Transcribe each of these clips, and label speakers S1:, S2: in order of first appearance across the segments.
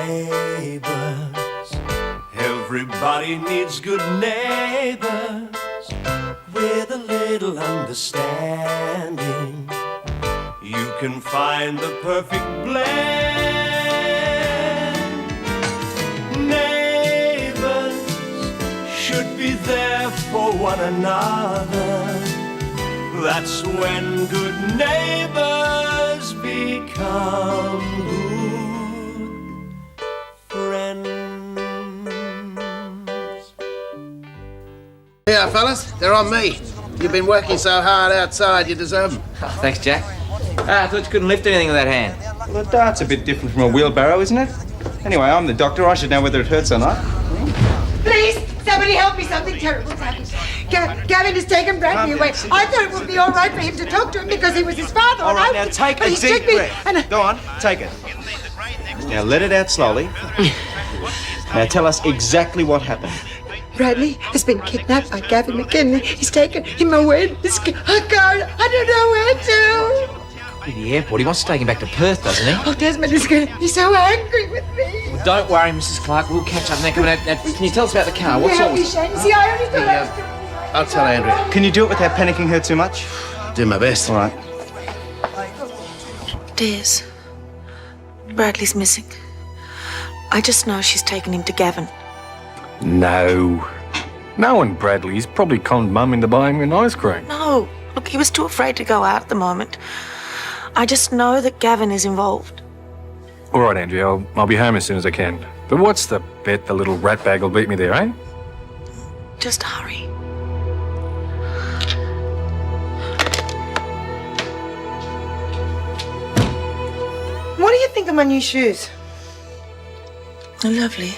S1: Neighbours. Everybody needs good neighbours with a little understanding. You can find the perfect blend. Neighbours should be there for one another. That's when good neighbours become good friends.
S2: Yeah, fellas, they're on me. You've been working so hard outside, you deserve them.
S3: Oh, thanks, Jack. I thought you couldn't lift anything with that hand.
S4: Well, the dart's a bit different from a wheelbarrow, isn't it? Anyway, I'm the doctor. I should know whether it hurts or not.
S5: Please, somebody help me. Something terrible's happened. Gavin has taken Bradley away. I thought it would be all right for him to talk to him because he was his father.
S4: All right, now take a deep breath. Go on, take it. Now let it out slowly. Now tell us exactly what happened.
S5: Bradley has been kidnapped by Gavin McKinley. He's taken him away. I don't know where to.
S3: To the airport. He wants to take him back to Perth, doesn't he?
S5: Oh, Desmond is going to be so angry with me.
S3: Well, don't worry, Mrs. Clarke. We'll catch up. Now, come on. Can you tell us about the car? What's all this?
S5: See, I only thought I was doing...
S2: I'll tell Andrea.
S4: Can you do it without panicking her too much?
S2: Do my best.
S4: All right.
S6: Dears, Bradley's missing. I just know she's taken him to Gavin.
S7: No. Knowing Bradley, he's probably conned Mum into buying him an ice cream.
S6: No, look, he was too afraid to go out at the moment. I just know that Gavin is involved.
S7: All right, Andrea, I'll be home as soon as I can. But what's the bet the little ratbag will beat me there, eh?
S6: Just hurry.
S5: What do you think of my new shoes?
S6: They're lovely.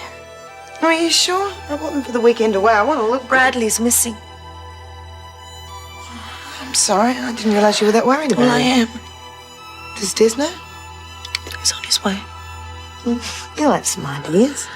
S5: Are you sure? I bought them for the weekend away. I want to look...
S6: Bradley's missing.
S5: I'm sorry. I didn't realise you were that worried about
S6: Well, I am.
S5: Does Des know?
S6: He's on his way.
S5: You'll have some ideas.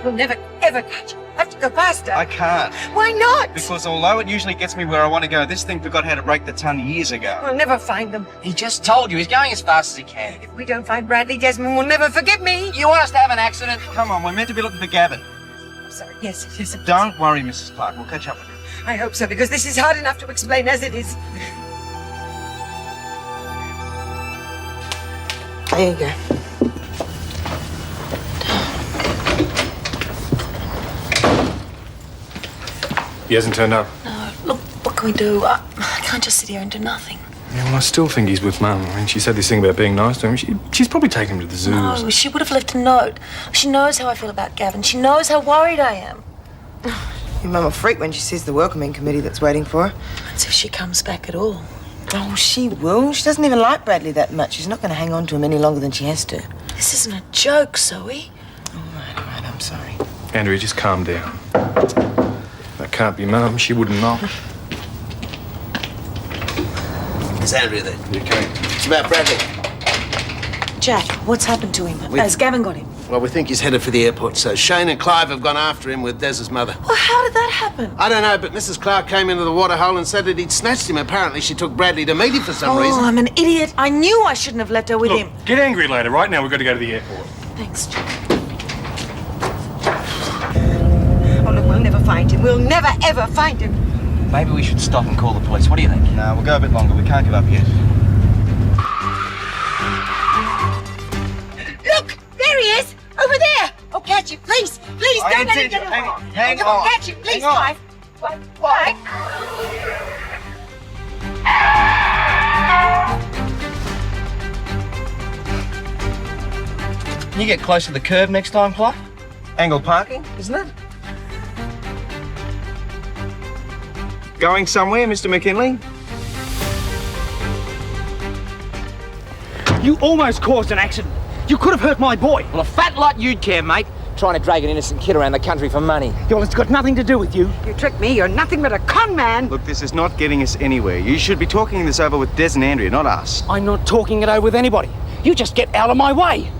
S5: We'll never, ever catch him. I have to go faster.
S4: I can't.
S5: Why not?
S4: Because although it usually gets me where I want to go, this thing forgot how to break the ton years ago.
S5: We'll never find them.
S3: He just told you he's going as fast as he can.
S5: If we don't find Bradley, Desmond will never forgive me.
S3: You want us to have an accident?
S4: Come on, we're meant to be looking for Gavin.
S5: I'm sorry. Yes.
S4: Don't worry, Mrs. Clarke. We'll catch up with you.
S5: I hope so, because this is hard enough to explain as it is. There you go.
S7: He hasn't turned up.
S6: No, look, what can we do? I can't just sit here and do nothing.
S7: Yeah, well, I still think he's with Mum. I mean, she said this thing about being nice to him. She's probably taken him to the zoo.
S6: No, she would have left a note. She knows how I feel about Gavin. She knows how worried I am.
S5: Your mum will freak when she sees the welcoming committee that's waiting for her.
S6: That's if she comes back at all.
S5: Oh, she will. She doesn't even like Bradley that much. She's not going to hang on to him any longer than she has to.
S6: This isn't a joke, Zoe.
S5: All right, I'm sorry.
S7: Andrea, just calm down. That can't be Mum. She wouldn't knock.
S2: Is Andrea there?
S7: You okay?
S2: It's about Bradley.
S6: Jack, what's happened to him? Has Gavin got him?
S2: Well, we think he's headed for the airport, so Shane and Clive have gone after him with Des's mother.
S6: Well, how did that happen?
S2: I don't know, but Mrs. Clarke came into the waterhole and said that he'd snatched him. Apparently, she took Bradley to meet him for some reason.
S6: Oh, I'm an idiot. I knew I shouldn't have left her with him.
S7: Get angry later. Right now, we've got to go to the airport.
S6: Thanks, Jack.
S5: Oh, look, we'll never find him. We'll never, ever find him.
S3: Maybe we should stop and call the police. What do you think?
S4: No, we'll go a bit longer. We can't give up yet.
S5: Look, there he is, over there. Oh, catch him, please. Please, don't let him get away.
S4: Hang on.
S5: Catch him, please,
S4: Hang on.
S5: Clive.
S3: Can you get close to the curb next time, Clarke?
S4: Angle parking, isn't it? Going somewhere, Mr. McKinley?
S8: You almost caused an accident. You could have hurt my boy.
S3: Well, a fat lot you'd care, mate. Trying to drag an innocent kid around the country for money.
S8: Well, it's got nothing to do with you.
S5: You tricked me. You're nothing but a con man.
S4: Look, this is not getting us anywhere. You should be talking this over with Des and Andrea, not us.
S8: I'm not talking it over with anybody. You just get out of my way.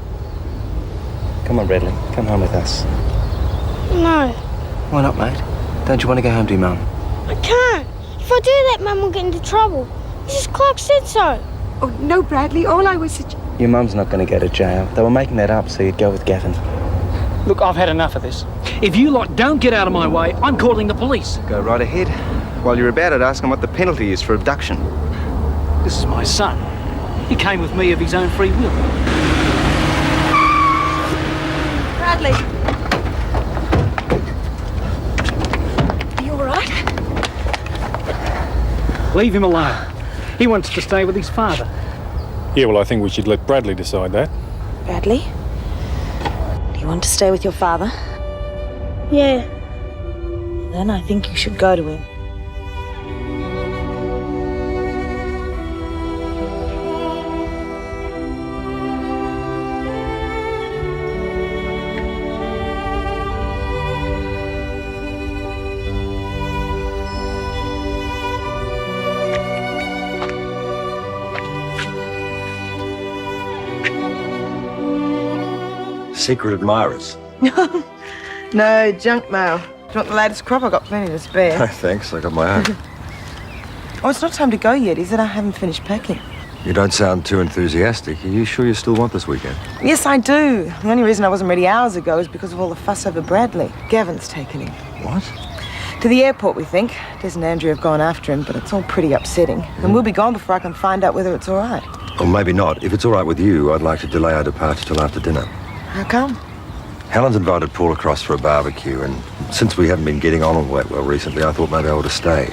S4: Come on, Bradley. Come home with us.
S9: No,
S4: Why not, mate? Don't you want to go home to your mum?
S9: I can't. If I do that, Mum will get into trouble. Just Clarke said so.
S5: Oh, no, Bradley. All I was...
S10: Your mum's not going to go to jail. They were making that up so you'd go with Gavin.
S8: Look, I've had enough of this. If you lot don't get out of my way, I'm calling the police.
S4: Go right ahead. While you're about it, ask him what the penalty is for abduction.
S8: This is my son. He came with me of his own free will.
S6: Bradley. Are you all right?
S8: Leave him alone. He wants to stay with his father.
S7: Yeah, well, I think we should let Bradley decide that.
S6: Bradley? Do you want to stay with your father?
S9: Yeah.
S6: Then I think you should go to him.
S11: Secret admirers.
S12: No, junk mail. Do you want the latest crop? I've got plenty to spare.
S11: Thanks, I got my own.
S12: Oh, it's not time to go yet, is it? I haven't finished packing.
S11: You don't sound too enthusiastic. Are you sure you still want this weekend?
S12: Yes, I do. The only reason I wasn't ready hours ago is because of all the fuss over Bradley. Gavin's taken him.
S11: What?
S12: To the airport, we think. Des and Andrew have gone after him, but it's all pretty upsetting. And we'll be gone before I can find out whether it's all right.
S11: Or maybe not. If it's all right with you, I'd like to delay our departure till after dinner.
S12: How come?
S11: Helen's invited Paul across for a barbecue, and since we haven't been getting on all that well recently, I thought maybe I ought to stay.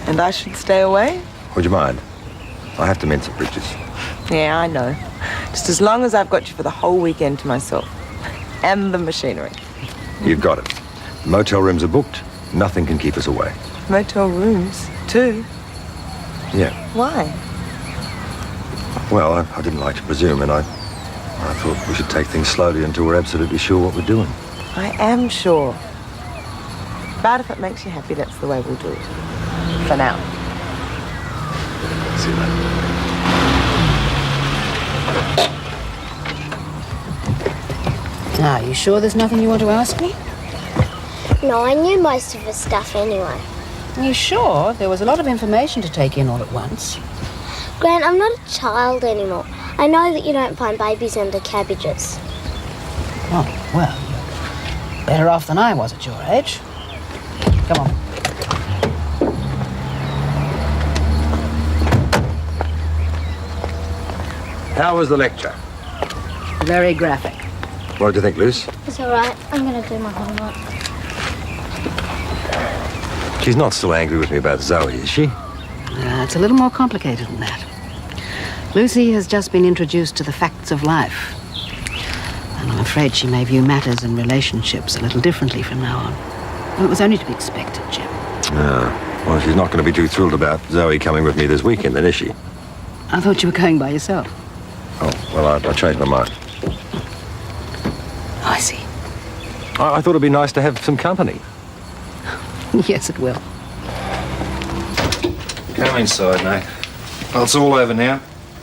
S12: And I should stay away?
S11: Would you mind? I have to mend some bridges.
S12: Yeah, I know. Just as long as I've got you for the whole weekend to myself. And the machinery.
S11: You've got it. The motel rooms are booked. Nothing can keep us away.
S12: Motel rooms, too?
S11: Yeah.
S12: Why?
S11: Well, I didn't like to presume, and I thought we should take things slowly until we're absolutely sure what we're doing.
S12: I am sure. But if it makes you happy, that's the way we'll do it. For now.
S11: See you later.
S13: Are you sure there's nothing you want to ask me?
S9: No, I knew most of her stuff anyway.
S13: Are you sure? There was a lot of information to take in all at once.
S9: Gran, I'm not a child anymore. I know that you don't find babies under cabbages.
S13: Oh, well, you're better off than I was at your age. Come on.
S11: How was the lecture?
S13: Very graphic.
S11: What did you think, Luce?
S9: It's all right. I'm going to do my homework.
S11: She's not still angry with me about Zoe, is she?
S13: It's a little more complicated than that. Lucy has just been introduced to the facts of life. And I'm afraid she may view matters and relationships a little differently from now on. Well, it was only to be expected, Jim.
S11: Well, she's not going to be too thrilled about Zoe coming with me this weekend, then, is she?
S13: I thought you were going by yourself.
S11: Oh, well, I changed my mind.
S13: I see.
S11: I thought it'd be nice to have some company.
S13: Yes, it will.
S7: Come inside, mate. Well, it's all over now.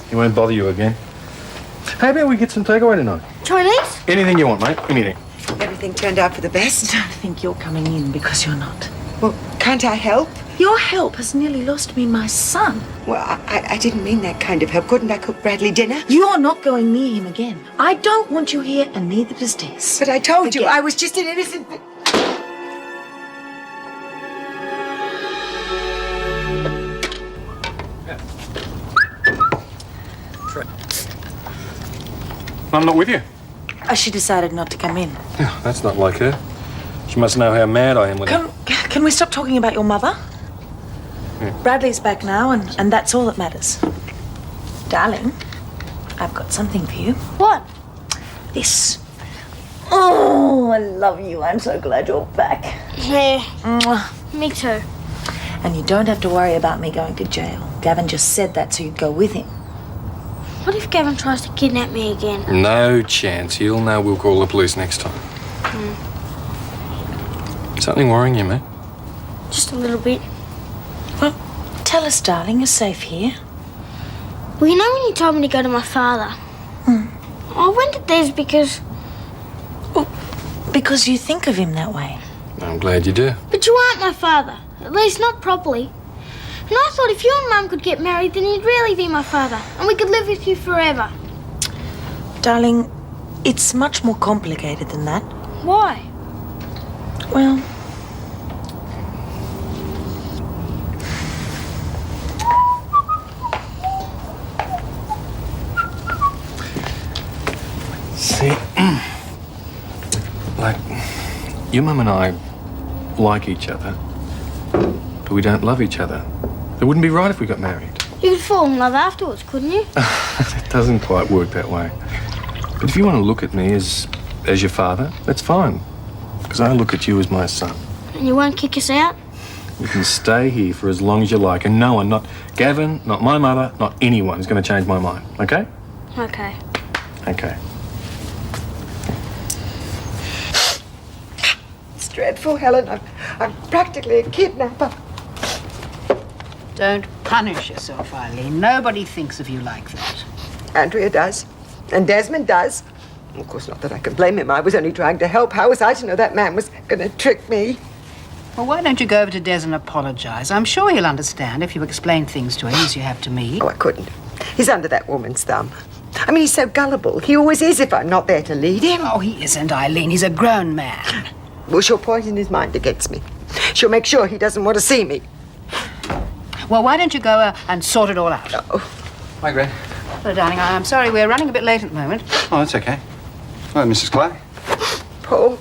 S7: He won't bother you again. How about we get some takeaway tonight?
S9: Chinese?
S7: Anything you want, mate. Anything.
S5: Everything turned out for the best.
S6: I don't think you're coming in because you're not.
S5: Well, can't I help?
S6: Your help has nearly lost me my son.
S5: Well, I didn't mean that kind of help. Couldn't I cook Bradley dinner?
S6: You're not going near him again. I don't want you here, and neither does Des.
S5: But I told you, I was just an innocent...
S7: I'm not with you.
S6: Oh, she decided not to come in.
S7: Yeah, that's not like her. She must know how mad I am with her.
S6: Can we stop talking about your mother?
S7: Yeah.
S6: Bradley's back now, and that's all that matters. Darling, I've got something for you.
S9: What?
S6: This. Oh, I love you. I'm so glad you're back.
S9: Yeah.
S6: Mwah.
S9: Me too.
S6: And you don't have to worry about me going to jail. Gavin just said that so you'd go with him.
S9: What if Gavin tries to kidnap me again?
S7: No chance. He'll know we'll call the police next time. Something worrying you, mate?
S9: Just a little bit.
S6: Well, tell us, darling. You're safe here.
S9: Well, you know when you told me to go to my father? I went to Des because...
S6: Because you think of him that way.
S7: I'm glad you do.
S9: But you aren't my father. At least not properly. And I thought if you and Mum could get married, then he'd really be my father, and we could live with you forever.
S6: Darling, it's much more complicated than that.
S9: Why?
S6: Well...
S7: See, like, your mum and I like each other, but we don't love each other. It wouldn't be right if we got married.
S9: You could fall in love afterwards, couldn't you?
S7: It doesn't quite work that way. But if you want to look at me as your father, that's fine. Because I look at you as my son.
S9: And you won't kick us out?
S7: You can stay here for as long as you like, and no one, not Gavin, not my mother, not anyone is going to change my mind, okay?
S9: Okay.
S7: Okay.
S5: It's dreadful, Helen. I'm practically a kidnapper.
S13: Don't punish yourself, Eileen. Nobody thinks of you like that.
S5: Andrea does. And Desmond does. Of course, not that I can blame him. I was only trying to help. How was I to know that man was going to trick me?
S13: Well, why don't you go over to Des and apologise? I'm sure he'll understand if you explain things to him as you have to me.
S5: Oh, I couldn't. He's under that woman's thumb. I mean, he's so gullible. He always is if I'm not there to lead him.
S13: Oh, he isn't, Eileen. He's a grown man.
S5: Well, she'll poison his mind against me. She'll make sure he doesn't want to see me.
S13: Well, why don't you go and sort it all out?
S5: Oh.
S4: Hi, Gran.
S13: Hello, darling. I'm sorry, we're running a bit late at the moment.
S4: Oh, that's okay. Hello, Mrs. Clarke.
S5: Paul.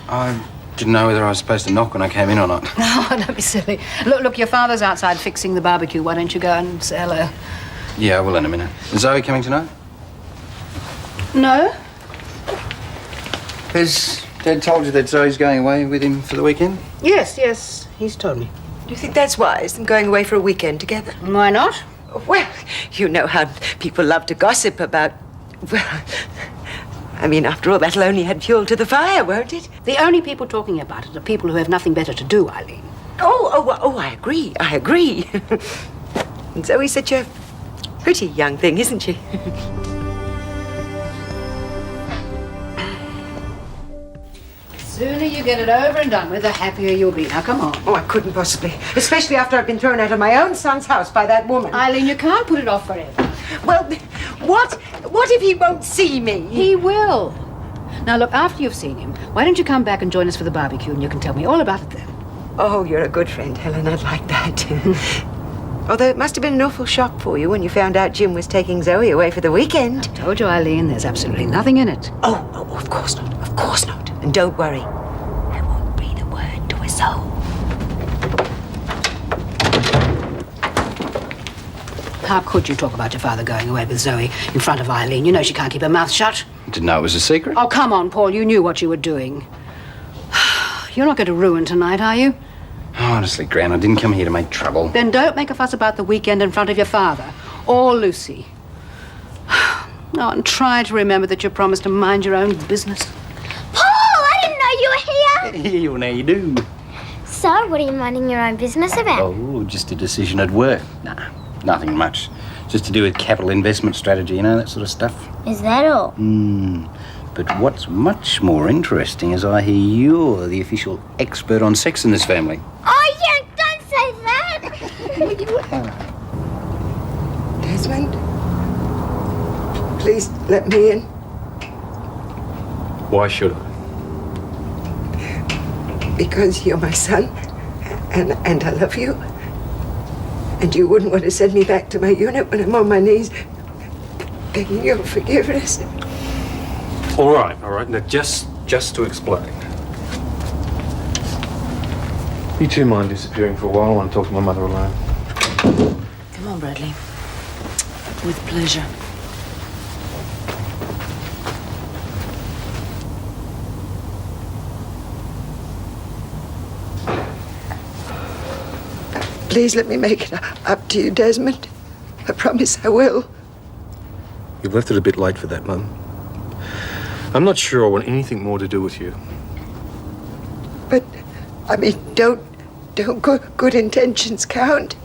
S4: I didn't know whether I was supposed to knock when I came in or not.
S13: No, don't be silly. Look, your father's outside fixing the barbecue. Why don't you go and say hello?
S4: Yeah, I will in a minute. Is Zoe coming tonight?
S13: No.
S4: Has Dad told you that Zoe's going away with him for the weekend?
S13: Yes, he's told me.
S5: Do you think that's wise, them going away for a weekend together?
S13: Why not?
S5: Well, you know how people love to gossip about... Well, I mean, after all, that'll only add fuel to the fire, won't it?
S13: The only people talking about it are people who have nothing better to do, Eileen.
S5: Oh, I agree. And Zoe's such a pretty young thing, isn't she?
S13: The sooner you get it over and done with, the happier you'll be. Now, come on.
S5: Oh, I couldn't possibly. Especially after I've been thrown out of my own son's house by that woman.
S13: Eileen, you can't put it off forever.
S5: Well, what if he won't see me?
S13: He will. Now, look, after you've seen him, why don't you come back and join us for the barbecue and you can tell me all about it then.
S5: Oh, you're a good friend, Helen. I'd like that. Although it must have been an awful shock for you when you found out Jim was taking Zoe away for the weekend.
S13: I told you, Eileen, there's absolutely nothing in it.
S5: Oh, of course not. Of course not. And don't worry. I won't breathe a word to a soul.
S13: How could you talk about your father going away with Zoe in front of Eileen? You know she can't keep her mouth shut.
S4: Didn't know it was a secret.
S13: Oh, come on, Paul. You knew what you were doing. You're not going to ruin tonight, are you?
S4: Honestly, Gran, I didn't come here to make trouble.
S13: Then don't make a fuss about the weekend in front of your father or Lucy. Oh, and try to remember that you promised to mind your own business.
S9: Paul, I didn't know you were here.
S4: Well, now you do.
S9: So, what are you minding your own business about?
S4: Oh, just a decision at work. Nah, nothing much. Just to do with capital investment strategy, you know, that sort of stuff.
S9: Is that all?
S4: But what's much more interesting is I hear you're the official expert on sex in this family.
S9: Oh, yeah, don't say that.
S5: Desmond, please let me in.
S7: Why should I?
S5: Because you're my son, and I love you. And you wouldn't want to send me back to my unit when I'm on my knees begging your forgiveness.
S7: All right. Now, just to explain. You two mind disappearing for a while? I want to talk to my mother alone.
S6: Come on, Bradley. With pleasure.
S5: Please let me make it up to you, Desmond. I promise I will.
S7: You've left it a bit late for that, Mum. I'm not sure I want anything more to do with you.
S5: But, I mean, don't good intentions count?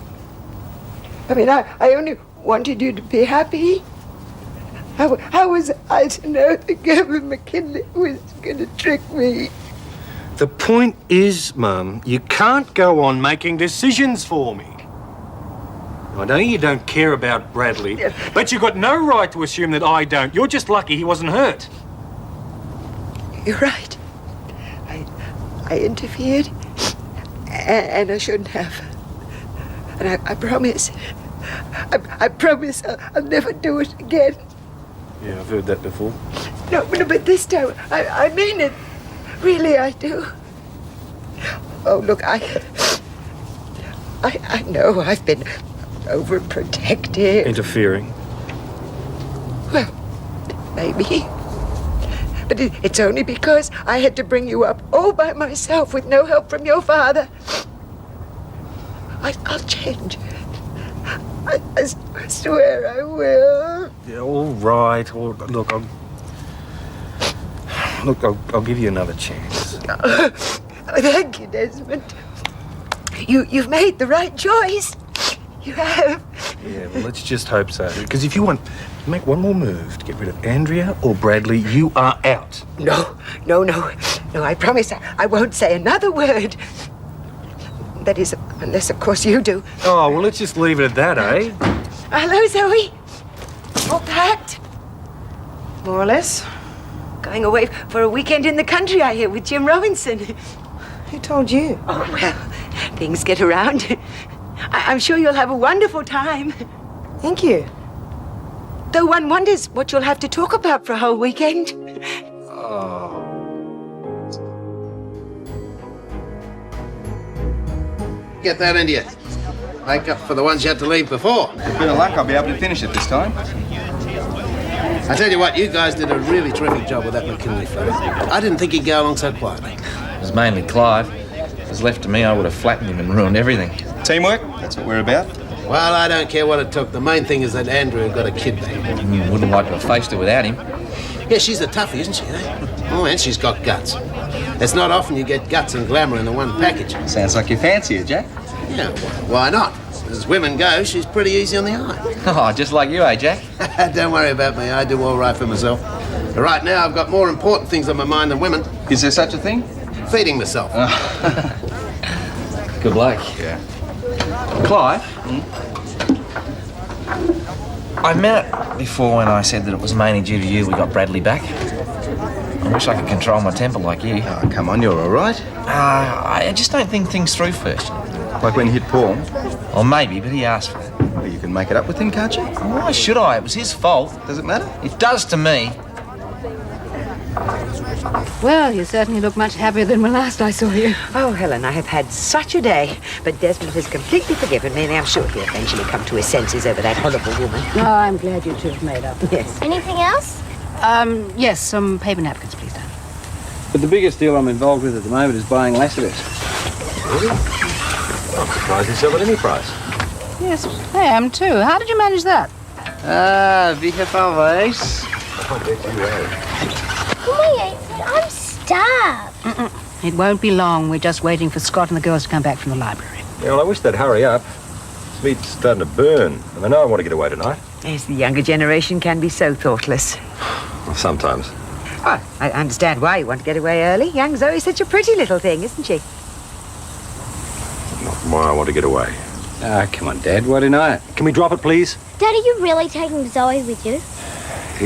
S5: I mean, I only wanted you to be happy. How was I to know that Gavin McKinley was going to trick me?
S7: The point is, Mum, you can't go on making decisions for me. I know you don't care about Bradley, but you've got no right to assume that I don't. You're just lucky he wasn't hurt.
S5: You're right. I interfered, and I shouldn't have. And I promise, I promise I'll never do it again.
S7: Yeah, I've heard that before.
S5: No, but this time, I mean it. Really, I do. Oh, look, I know I've been overprotective.
S7: Interfering.
S5: Well, maybe. But it's only because I had to bring you up all by myself with no help from your father. I'll change. I swear I will.
S7: Yeah, all right. Look, I'll give you another chance.
S5: Oh, thank you, Desmond. You've made the right choice. You have.
S7: Yeah, well, let's just hope so. Because if you want to make one more move to get rid of Andrea or Bradley, you are out.
S5: No, I promise I won't say another word. That is, unless, of course, you do.
S7: Oh, well, let's just leave it at that, eh?
S5: Hello, Zoe. All packed?
S12: More or less.
S5: Going away for a weekend in the country, I hear, with Jim Robinson.
S12: Who told you?
S5: Oh, well, things get around. I'm sure you'll have a wonderful time.
S12: Thank you.
S5: Though one wonders what you'll have to talk about for a whole weekend.
S7: Oh.
S2: Get that into you. Make up for the ones you had to leave before.
S4: With a bit of luck, I'll be able to finish it this time.
S2: I tell you what, you guys did a really terrific job with that McKinley fellow. I didn't think he'd go along so quietly.
S3: It was mainly Clive. If it was left to me, I would have flattened him and ruined everything.
S4: Teamwork, that's what we're about.
S2: Well, I don't care what it took. The main thing is that Andrea got a kid back.
S3: You wouldn't like to have faced her without him.
S2: Yeah, she's a toughie, isn't she, eh? Oh, and she's got guts. It's not often you get guts and glamour in the one package.
S4: Sounds like you fancy her, Jack.
S2: Yeah, why not? As women go, she's pretty easy on the eye.
S3: Oh, just like you, eh, Jack?
S2: Don't worry about me. I do all right for myself. But right now, I've got more important things on my mind than women.
S4: Is there such a thing?
S2: Feeding myself.
S3: Good bloke.
S4: Yeah.
S3: Clive? I meant it before when I said that it was mainly due to you we got Bradley back. I wish I could control my temper like you.
S4: Oh, come on, you're all right.
S3: I just don't think things through first.
S4: Like when you hit Paul?
S3: Or maybe, but he asked for that.
S4: Well, you can make it up with him, can't you?
S3: Why should I? It was his fault.
S4: Does it matter?
S3: It does to me.
S13: Well, you certainly look much happier than when last I saw you.
S5: Oh, Helen, I have had such a day. But Desmond has completely forgiven me, and I'm sure he'll eventually come to his senses over that horrible woman.
S13: Oh, I'm glad you two have made up.
S5: Yes.
S9: Anything else?
S13: Yes, some paper napkins, please, Dan.
S10: But the biggest deal I'm involved with at the moment is buying Lassiter's.
S11: Really? I'm surprised you sell at any price.
S13: Yes, I am too. How did you manage that?
S10: Via talvez.
S11: I bet you have.
S9: Can we eat it? I'm starved.
S13: It won't be long. We're just waiting for Scott and the girls to come back from the library.
S11: Yeah, well, I wish they'd hurry up. This meat's starting to burn, and I know I want to get away tonight.
S5: Yes, the younger generation can be so thoughtless.
S11: Well, sometimes.
S5: Oh, I understand why you want to get away early. Young Zoe's such a pretty little thing, isn't she?
S11: Not why I want to get away.
S10: Ah, come on, Dad. Why didn't I?
S7: Can we drop it, please?
S9: Dad, are you really taking Zoe with you?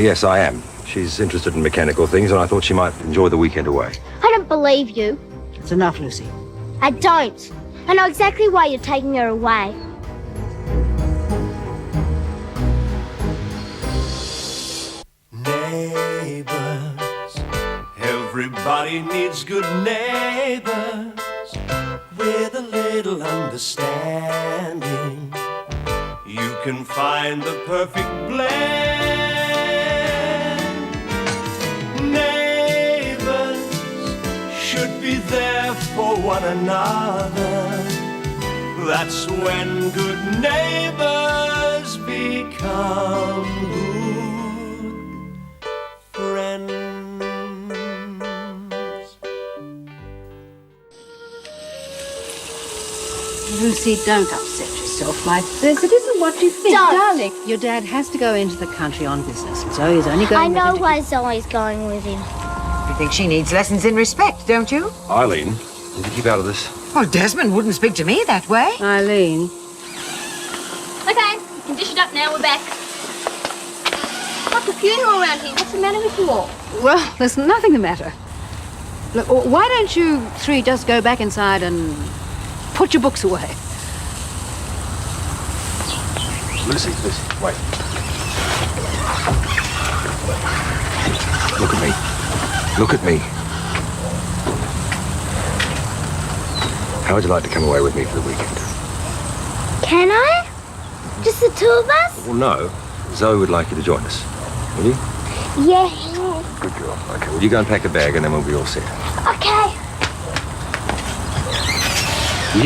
S11: Yes, I am. She's interested in mechanical things, and I thought she might enjoy the weekend away.
S9: I don't believe you.
S13: It's enough, Lucy.
S9: I don't. I know exactly why you're taking her away.
S1: Neighbours, everybody needs good neighbours with a little understanding. You can find the perfect blend. Neighbours should be there for one another. That's when good neighbours become good friends.
S13: Lucy, don't upset yourself like this. It isn't what you think,
S9: Don't.
S13: darling. Your dad has to go into the country on business. Zoe's only going
S9: I know
S13: with him
S9: why Zoe's going with him.
S5: You think she needs lessons in respect, don't you?
S11: Eileen, need to keep out of this.
S5: Well, Desmond wouldn't speak to me that way.
S13: Eileen.
S9: Okay. now we're back. Like a funeral around here. What's the matter with you all?
S13: Well, there's nothing the matter. Look, why don't you three just go back inside and put your books away?
S7: Lucy, wait. Look at me. Look at me. How would you like to come away with me for the weekend?
S9: Can I? Just the two of us?
S11: Well, no. Zoe would like you to join us. Will you?
S9: Yeah.
S11: Good girl. Okay, well, you go and pack a bag and then we'll be all set.
S9: Okay.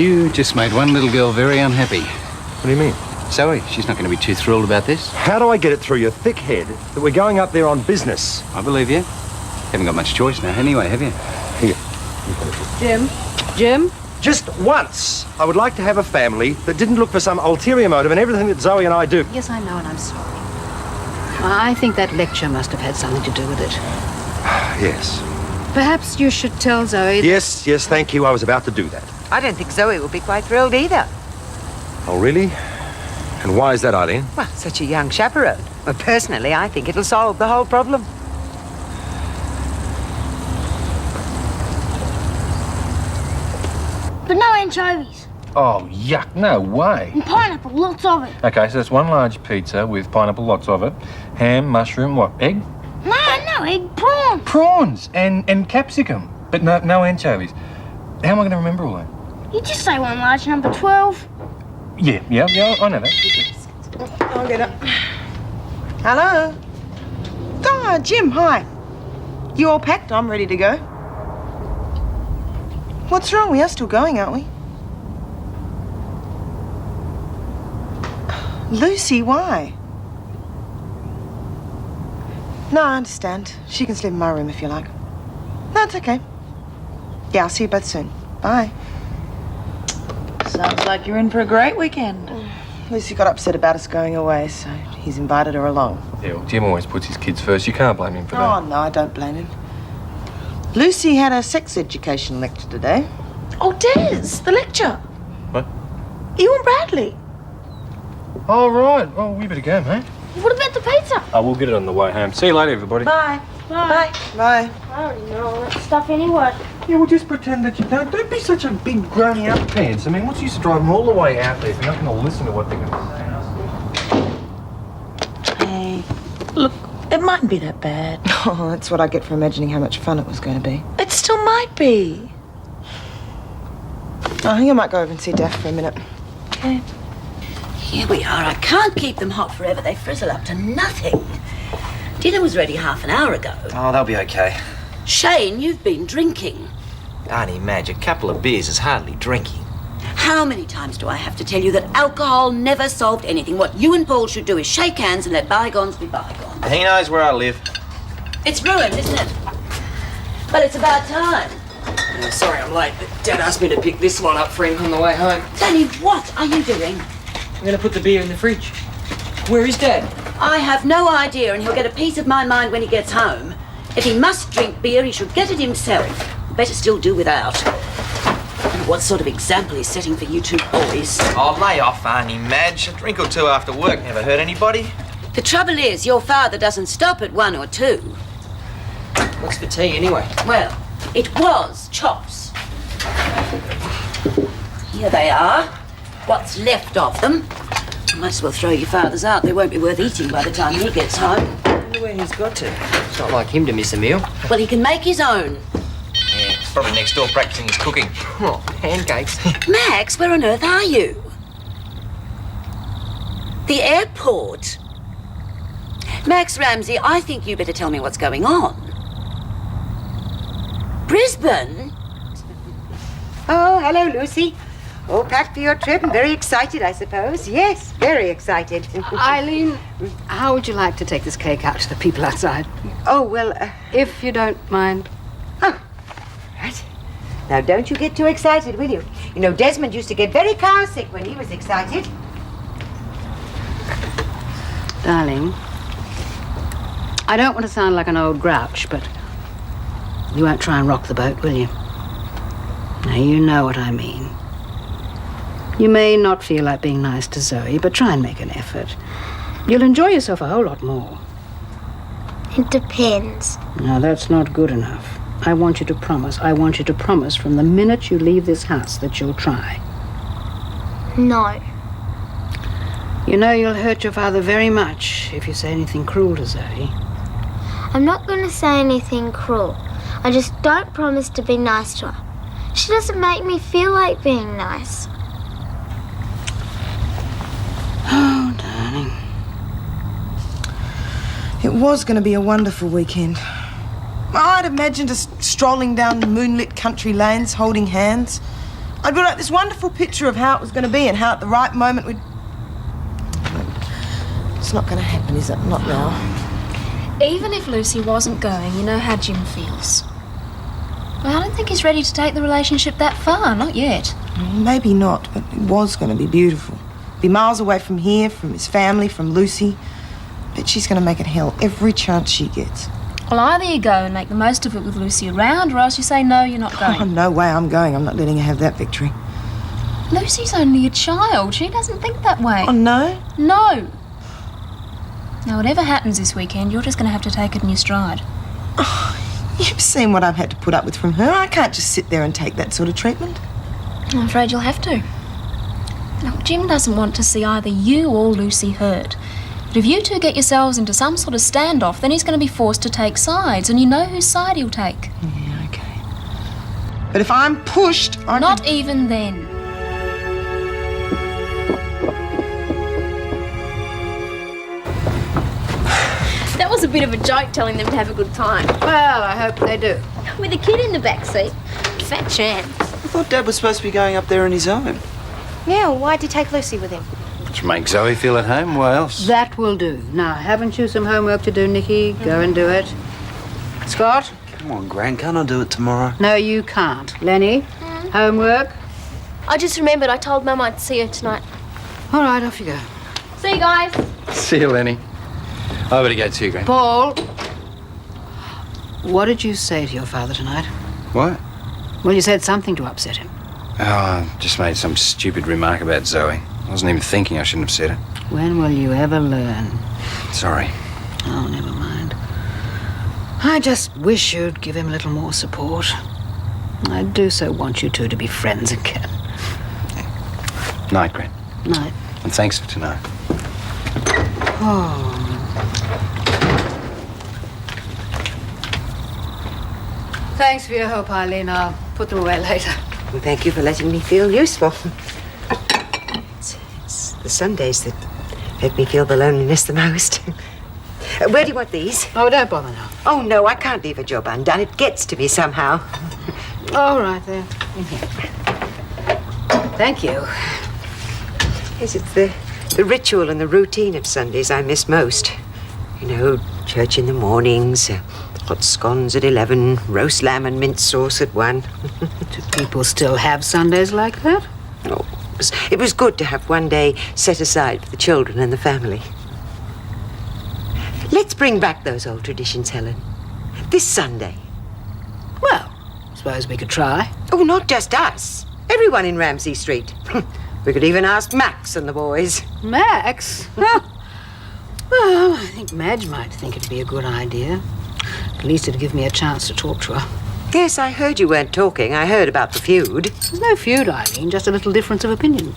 S14: You just made one little girl very unhappy.
S11: What do you mean?
S14: Zoe, she's not going to be too thrilled about this.
S11: How do I get it through your thick head that we're going up there on business?
S14: I believe you. Haven't got much choice now anyway, have you?
S11: Here.
S13: Jim?
S11: Just once, I would like to have a family that didn't look for some ulterior motive in everything that Zoe and I do.
S13: Yes, I know, and I'm sorry. I think that lecture must have had something to do with it.
S11: Yes.
S13: Perhaps you should tell Zoe...
S11: Yes, thank you. I was about to do that.
S12: I don't think Zoe will be quite thrilled either.
S11: Oh, really? And why is that, Eileen?
S12: Well, such a young chaperone. Well, personally, I think it'll solve the whole problem.
S9: But no anchovies.
S7: Oh, yuck, no way.
S9: And pineapple, lots of it.
S7: Okay, so that's one large pizza with pineapple, lots of it. Ham, mushroom, what, egg?
S9: No egg, prawn.
S7: Prawns and capsicum, but no anchovies. How am I going to remember all that?
S9: You just say one large number 12.
S7: Yeah, I know that.
S12: I'll get it. Hello? Oh, Jim, hi. You all packed? I'm ready to go. What's wrong? We are still going, aren't we? Lucy, why? No, I understand. She can sleep in my room if you like. No, it's okay. Yeah, I'll see you both soon. Bye. Sounds like you're in for a great weekend. Lucy got upset about us going away, so he's invited her along.
S7: Yeah, well, Jim always puts his kids first. You can't blame him for that.
S12: Oh, no, I don't blame him. Lucy had a sex education lecture today.
S6: Oh, Des, the lecture.
S7: What?
S6: You and Bradley.
S7: Oh, right. Oh, we better go, mate.
S9: What about the pizza?
S7: Oh, we'll get it on the way home. See you later, everybody.
S12: Bye.
S9: Bye.
S12: Bye.
S9: I already know all that stuff anyway.
S7: Yeah, well, just pretend that you don't. Don't be such a big grown-up pants. I mean, what's the use of driving all the way out there if you're not going to listen to what they're going to say?
S6: Hey, look, it mightn't be that bad.
S12: Oh, that's what I get for imagining how much fun it was going to be.
S6: It still might be.
S12: I think I might go over and see Daph for a minute.
S6: Okay.
S15: Here we are. I can't keep them hot forever. They frizzle up to nothing. Dinner was ready half an hour ago.
S3: Oh, they'll be okay.
S15: Shane, you've been drinking.
S3: Auntie Madge, a couple of beers is hardly drinking.
S15: How many times do I have to tell you that alcohol never solved anything? What you and Paul should do is shake hands and let bygones be bygones.
S3: He knows where I live.
S15: It's ruined, isn't it? But it's about time.
S3: Oh, sorry I'm late, but Dad asked me to pick this one up for him on the way home.
S15: Danny, what are you doing?
S3: I'm going to put the beer in the fridge. Where is Dad?
S15: I have no idea, and he'll get a piece of my mind when he gets home. If he must drink beer, he should get it himself. Better still do without. And what sort of example he's setting for you two boys?
S3: Oh, lay off, Auntie Madge. A drink or two after work never hurt anybody.
S15: The trouble is, your father doesn't stop at 1 or 2.
S3: What's for tea, anyway?
S15: Well, it was chops. Here they are. What's left of them. I might as well throw your father's out. They won't be worth eating by the time he gets home.
S3: I wonder where he's got to. It's not like him to miss a meal.
S15: Well, he can make his own.
S3: Yeah, he's probably next door practicing his cooking. Oh, pancakes.
S15: Max, where on earth are you? The airport. Max Ramsay, I think you better tell me what's going on. Brisbane?
S16: Oh, hello, Lucy. All packed for your trip and very excited, I suppose. Yes, very excited.
S13: Eileen, how would you like to take this cake out to the people outside?
S16: Oh, well...
S13: if you don't mind.
S16: Oh, right. Now, don't you get too excited, will you? You know, Desmond used to get very car sick when he was excited.
S13: Darling, I don't want to sound like an old grouch, but you won't try and rock the boat, will you? Now, you know what I mean. You may not feel like being nice to Zoe, but try and make an effort. You'll enjoy yourself a whole lot more.
S9: It depends.
S13: No, that's not good enough. I want you to promise. I want you to promise from the minute you leave this house that you'll try.
S9: No.
S13: You know you'll hurt your father very much if you say anything cruel to Zoe.
S9: I'm not going to say anything cruel. I just don't promise to be nice to her. She doesn't make me feel like being nice.
S12: Oh, darling. It was going to be a wonderful weekend. I'd imagined us strolling down moonlit country lanes, holding hands. I'd built up this wonderful picture of how it was going to be and how at the right moment we'd... It's not going to happen, is it? Not now.
S17: Even if Lucy wasn't going, you know how Jim feels. Well, I don't think he's ready to take the relationship that far, not yet.
S12: Maybe not, but it was going to be beautiful. Be miles away from here, from his family, from Lucy. But she's going to make it hell every chance she gets.
S17: Well, either you go and make the most of it with Lucy around, or else you say, no, you're not going.
S12: Oh, no way I'm going. I'm not letting her have that victory.
S17: Lucy's only a child. She doesn't think that way.
S12: Oh, no?
S17: No. Now, whatever happens this weekend, you're just going to have to take it in your stride.
S12: Oh, you've seen what I've had to put up with from her. I can't just sit there and take that sort of treatment.
S17: I'm afraid you'll have to. Look, Jim doesn't want to see either you or Lucy hurt. But if you two get yourselves into some sort of standoff, then he's going to be forced to take sides, and you know whose side he'll take.
S12: Yeah, okay. But if I'm pushed, I
S17: Not even then.
S18: That was a bit of a joke telling them to have a good time.
S13: Well, I hope they do.
S18: With a kid in the back seat. Fat chance.
S4: I thought Dad was supposed to be going up there on his own.
S18: Yeah, well, why'd you take Lucy with him?
S14: To make Zoe feel at home, what else?
S13: That will do. Now, haven't you some homework to do, Nikki? Go and do it. Scott?
S10: Come on, Gran, can't I do it tomorrow?
S13: No, you can't. Lenny? Homework?
S18: I just remembered I told Mum I'd see her tonight.
S13: All right, off you go.
S18: See you guys.
S14: See you, Lenny. I better go too, Gran.
S13: Paul? What did you say to your father tonight?
S14: What?
S13: Well, you said something to upset him.
S14: Oh, I just made some stupid remark about Zoe. I wasn't even thinking I shouldn't have said it.
S13: When will you ever learn?
S14: Sorry.
S13: Oh, never mind. I just wish you'd give him a little more support. I do so want you two to be friends again.
S14: Night, Gran.
S13: Night.
S14: And thanks for tonight.
S13: Oh. Thanks for your help, Eileen. I'll put them away later.
S16: Well, thank you for letting me feel useful. It's the Sundays that make me feel the loneliness the most. Where do you want these?
S13: Oh, don't bother now.
S16: Oh, no, I can't leave a job undone. It gets to me somehow.
S13: All right, then. In here. Thank you.
S16: Yes, it's the ritual and the routine of Sundays I miss most. You know, church in the mornings, hot scones at 11, roast lamb and mint sauce at 1.
S13: Do people still have Sundays like that?
S16: Oh, it was good to have one day set aside for the children and the family. Let's bring back those old traditions, Helen. This Sunday.
S13: Well, suppose we could try.
S16: Oh, not just us. Everyone in Ramsay Street. We could even ask Max and the boys.
S13: Max? Well, I think Madge might think it'd be a good idea. At least it'd give me a chance to talk to her.
S16: Yes, I heard you weren't talking. I heard about the feud.
S13: There's no feud, Eileen, just a little difference of opinion.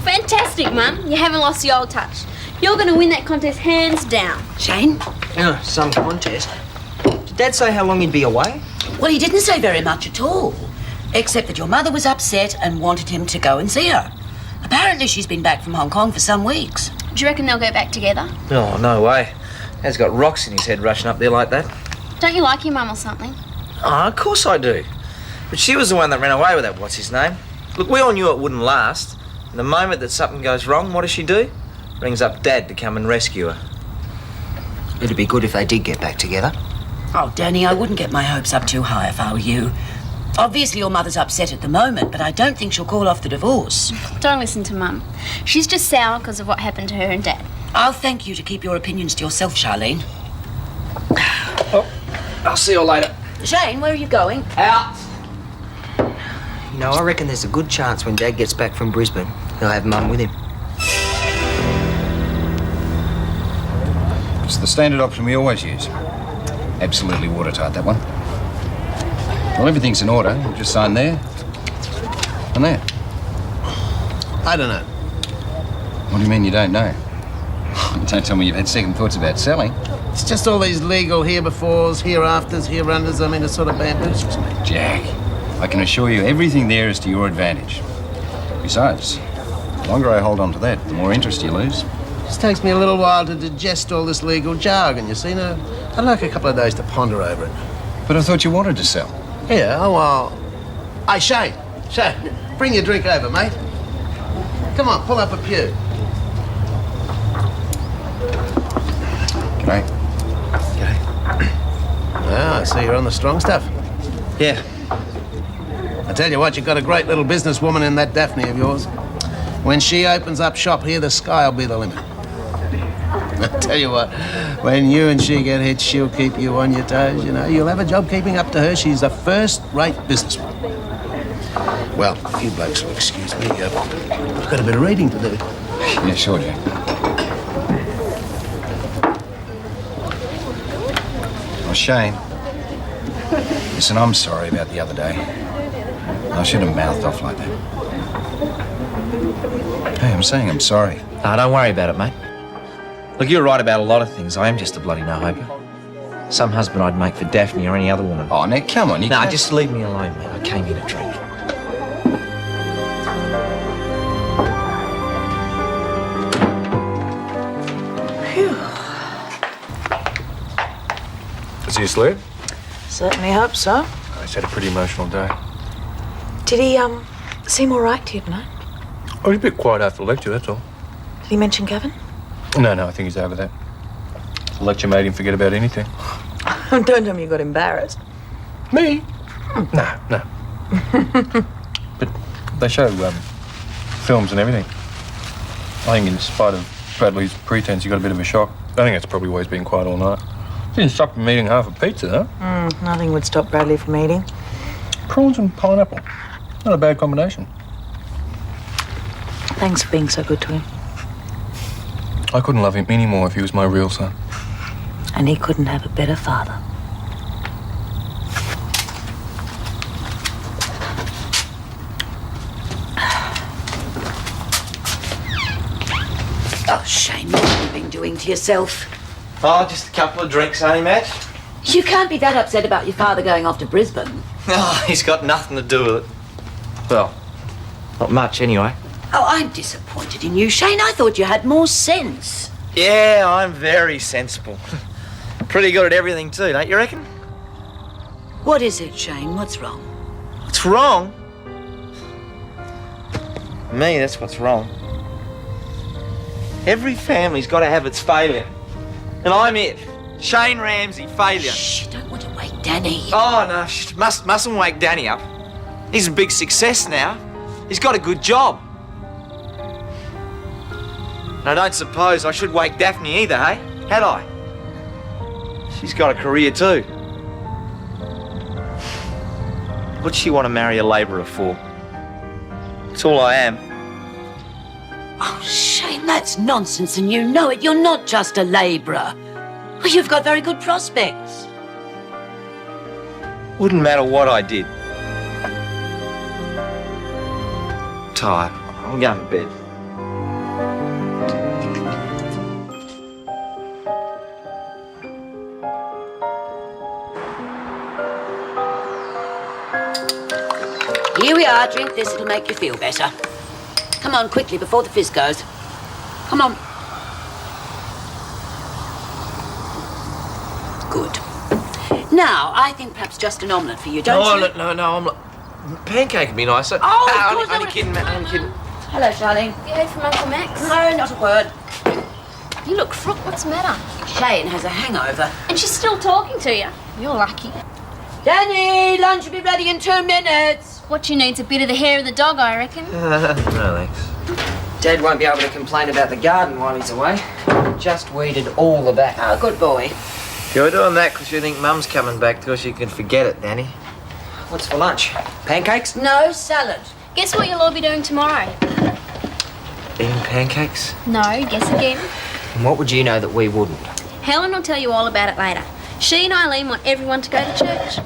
S18: Fantastic, Mum. You haven't lost the old touch. You're going to win that contest hands down.
S16: Shane?
S4: Oh, some contest. Did Dad say how long he'd be away?
S15: Well, he didn't say very much at all, except that your mother was upset and wanted him to go and see her. Apparently she's been back from Hong Kong for some weeks.
S18: Do you reckon they'll go back together?
S3: Oh, no way. Dad's got rocks in his head rushing up there like that.
S18: Don't you like your mum or something?
S3: Oh, of course I do. But she was the one that ran away with that what's-his-name. Look, we all knew it wouldn't last. And the moment that something goes wrong, what does she do? Rings up Dad to come and rescue her.
S4: It'd be good if they did get back together.
S15: Oh, Danny, I wouldn't get my hopes up too high if I were you. Obviously, your mother's upset at the moment, but I don't think she'll call off the divorce.
S18: Don't listen to Mum. She's just sour because of what happened to her and Dad.
S15: I'll thank you to keep your opinions to yourself, Charlene.
S3: Oh, I'll see you later.
S15: Shane, where are you going?
S3: Out.
S4: You know, I reckon there's a good chance when Dad gets back from Brisbane, he'll have Mum with him.
S14: It's the standard option we always use. Absolutely watertight, that one. Well, everything's in order. You just sign there and there.
S2: I don't know.
S14: What do you mean you don't know? Don't tell me you've had second thoughts about selling.
S2: It's just all these legal here-befores, hereafters, here-unders. I mean, it sort of bamboozles me.
S14: Jack, I can assure you everything there is to your advantage. Besides, the longer I hold on to that, the more interest you lose.
S2: It just takes me a little while to digest all this legal jargon, you see. Now, I'd like a couple of days to ponder over it.
S14: But I thought you wanted to sell.
S2: Yeah, oh, well... Hey, Shane, bring your drink over, mate. Come on, pull up a pew.
S14: G'day.
S2: Well, I see you're on the strong stuff.
S3: Yeah.
S2: I tell you what, you've got a great little businesswoman in that Daphne of yours. When she opens up shop here, the sky will be the limit. I tell you what, when you and she get hit, she'll keep you on your toes, you know. You'll have a job keeping up to her. She's a first-rate businesswoman. Well, if you blokes will excuse me, I've got a bit of reading to do.
S14: Yeah, sure, Jack. Well, Shane, listen, I'm sorry about the other day. I should have mouthed off like that. Hey, I'm saying I'm sorry.
S3: No, don't worry about it, mate. Look, you're right about a lot of things. I am just a bloody no-hoper. Some husband I'd make for Daphne or any other woman.
S14: Oh, Nick, come on.
S3: No, just leave me alone, mate. I came here to drink.
S7: Is he asleep?
S6: Certainly hope so.
S7: Oh, he's had a pretty emotional day.
S6: Did he, seem all right to you tonight?
S7: Oh, he's a bit quiet after the lecture, that's all.
S6: Did he mention Gavin?
S7: No, I think he's over that. The lecture made him forget about anything.
S6: Don't tell me you got embarrassed.
S7: Me? No. But they show films and everything. I think in spite of Bradley's pretense, he got a bit of a shock. I think that's probably why he's been quiet all night. Didn't stop him eating half a pizza, though.
S6: Nothing would stop Bradley from eating.
S7: Prawns and pineapple. Not a bad combination.
S6: Thanks for being so good to him.
S7: I couldn't love him any more if he was my real son.
S6: And he couldn't have a better father.
S15: Oh, Shane, what have you been doing to yourself?
S3: Oh, just a couple of drinks, eh, Matt?
S15: You can't be that upset about your father going off to Brisbane.
S3: Oh, he's got nothing to do with it. Well, not much anyway.
S15: Oh, I'm disappointed in you, Shane. I thought you had more sense.
S3: Yeah, I'm very sensible. Pretty good at everything too, don't you reckon?
S15: What is it, Shane? What's wrong?
S3: What's wrong? Me, that's what's wrong. Every family's got to have its failure. And I'm it. Shane Ramsay, failure.
S15: Shh, you don't want to wake Danny.
S3: Oh, no, mustn't wake Danny up. He's a big success now. He's got a good job. And I don't suppose I should wake Daphne either, hey? Had I? She's got a career too. What'd she want to marry a labourer for? That's all I am.
S15: Oh, Shane, that's nonsense and you know it. You're not just a labourer. Well, you've got very good prospects.
S3: Wouldn't matter what I did. Tired. I'm going to bed.
S15: Here we are. Drink this. It'll make you feel better. Come on, quickly, before the fizz goes. Come on. Good. Now, I think perhaps just an omelette for you, don't you?
S3: No, omelette. Pancake would be nicer.
S15: Oh, of course,
S3: only kidding, man. Only kidding.
S15: Hello, Charlene.
S18: You heard from Uncle Max?
S15: No, not a word.
S18: You look crook. What's the matter?
S15: Shane has a hangover.
S18: And she's still talking to you. You're lucky.
S15: Danny, lunch will be ready in 2 minutes.
S18: What you need's a bit of the hair of the dog, I reckon.
S3: No, thanks.
S19: Dad won't be able to complain about the garden while he's away. Just weeded all the back.
S15: Oh, good boy.
S3: You're doing that because you think Mum's coming back till she can forget it, Danny.
S19: What's for lunch? Pancakes?
S15: No, salad.
S18: Guess what you'll all be doing tomorrow?
S3: Eating pancakes?
S18: No, guess again.
S19: And what would you know that we wouldn't?
S18: Helen will tell you all about it later. She and Eileen want everyone to go to church.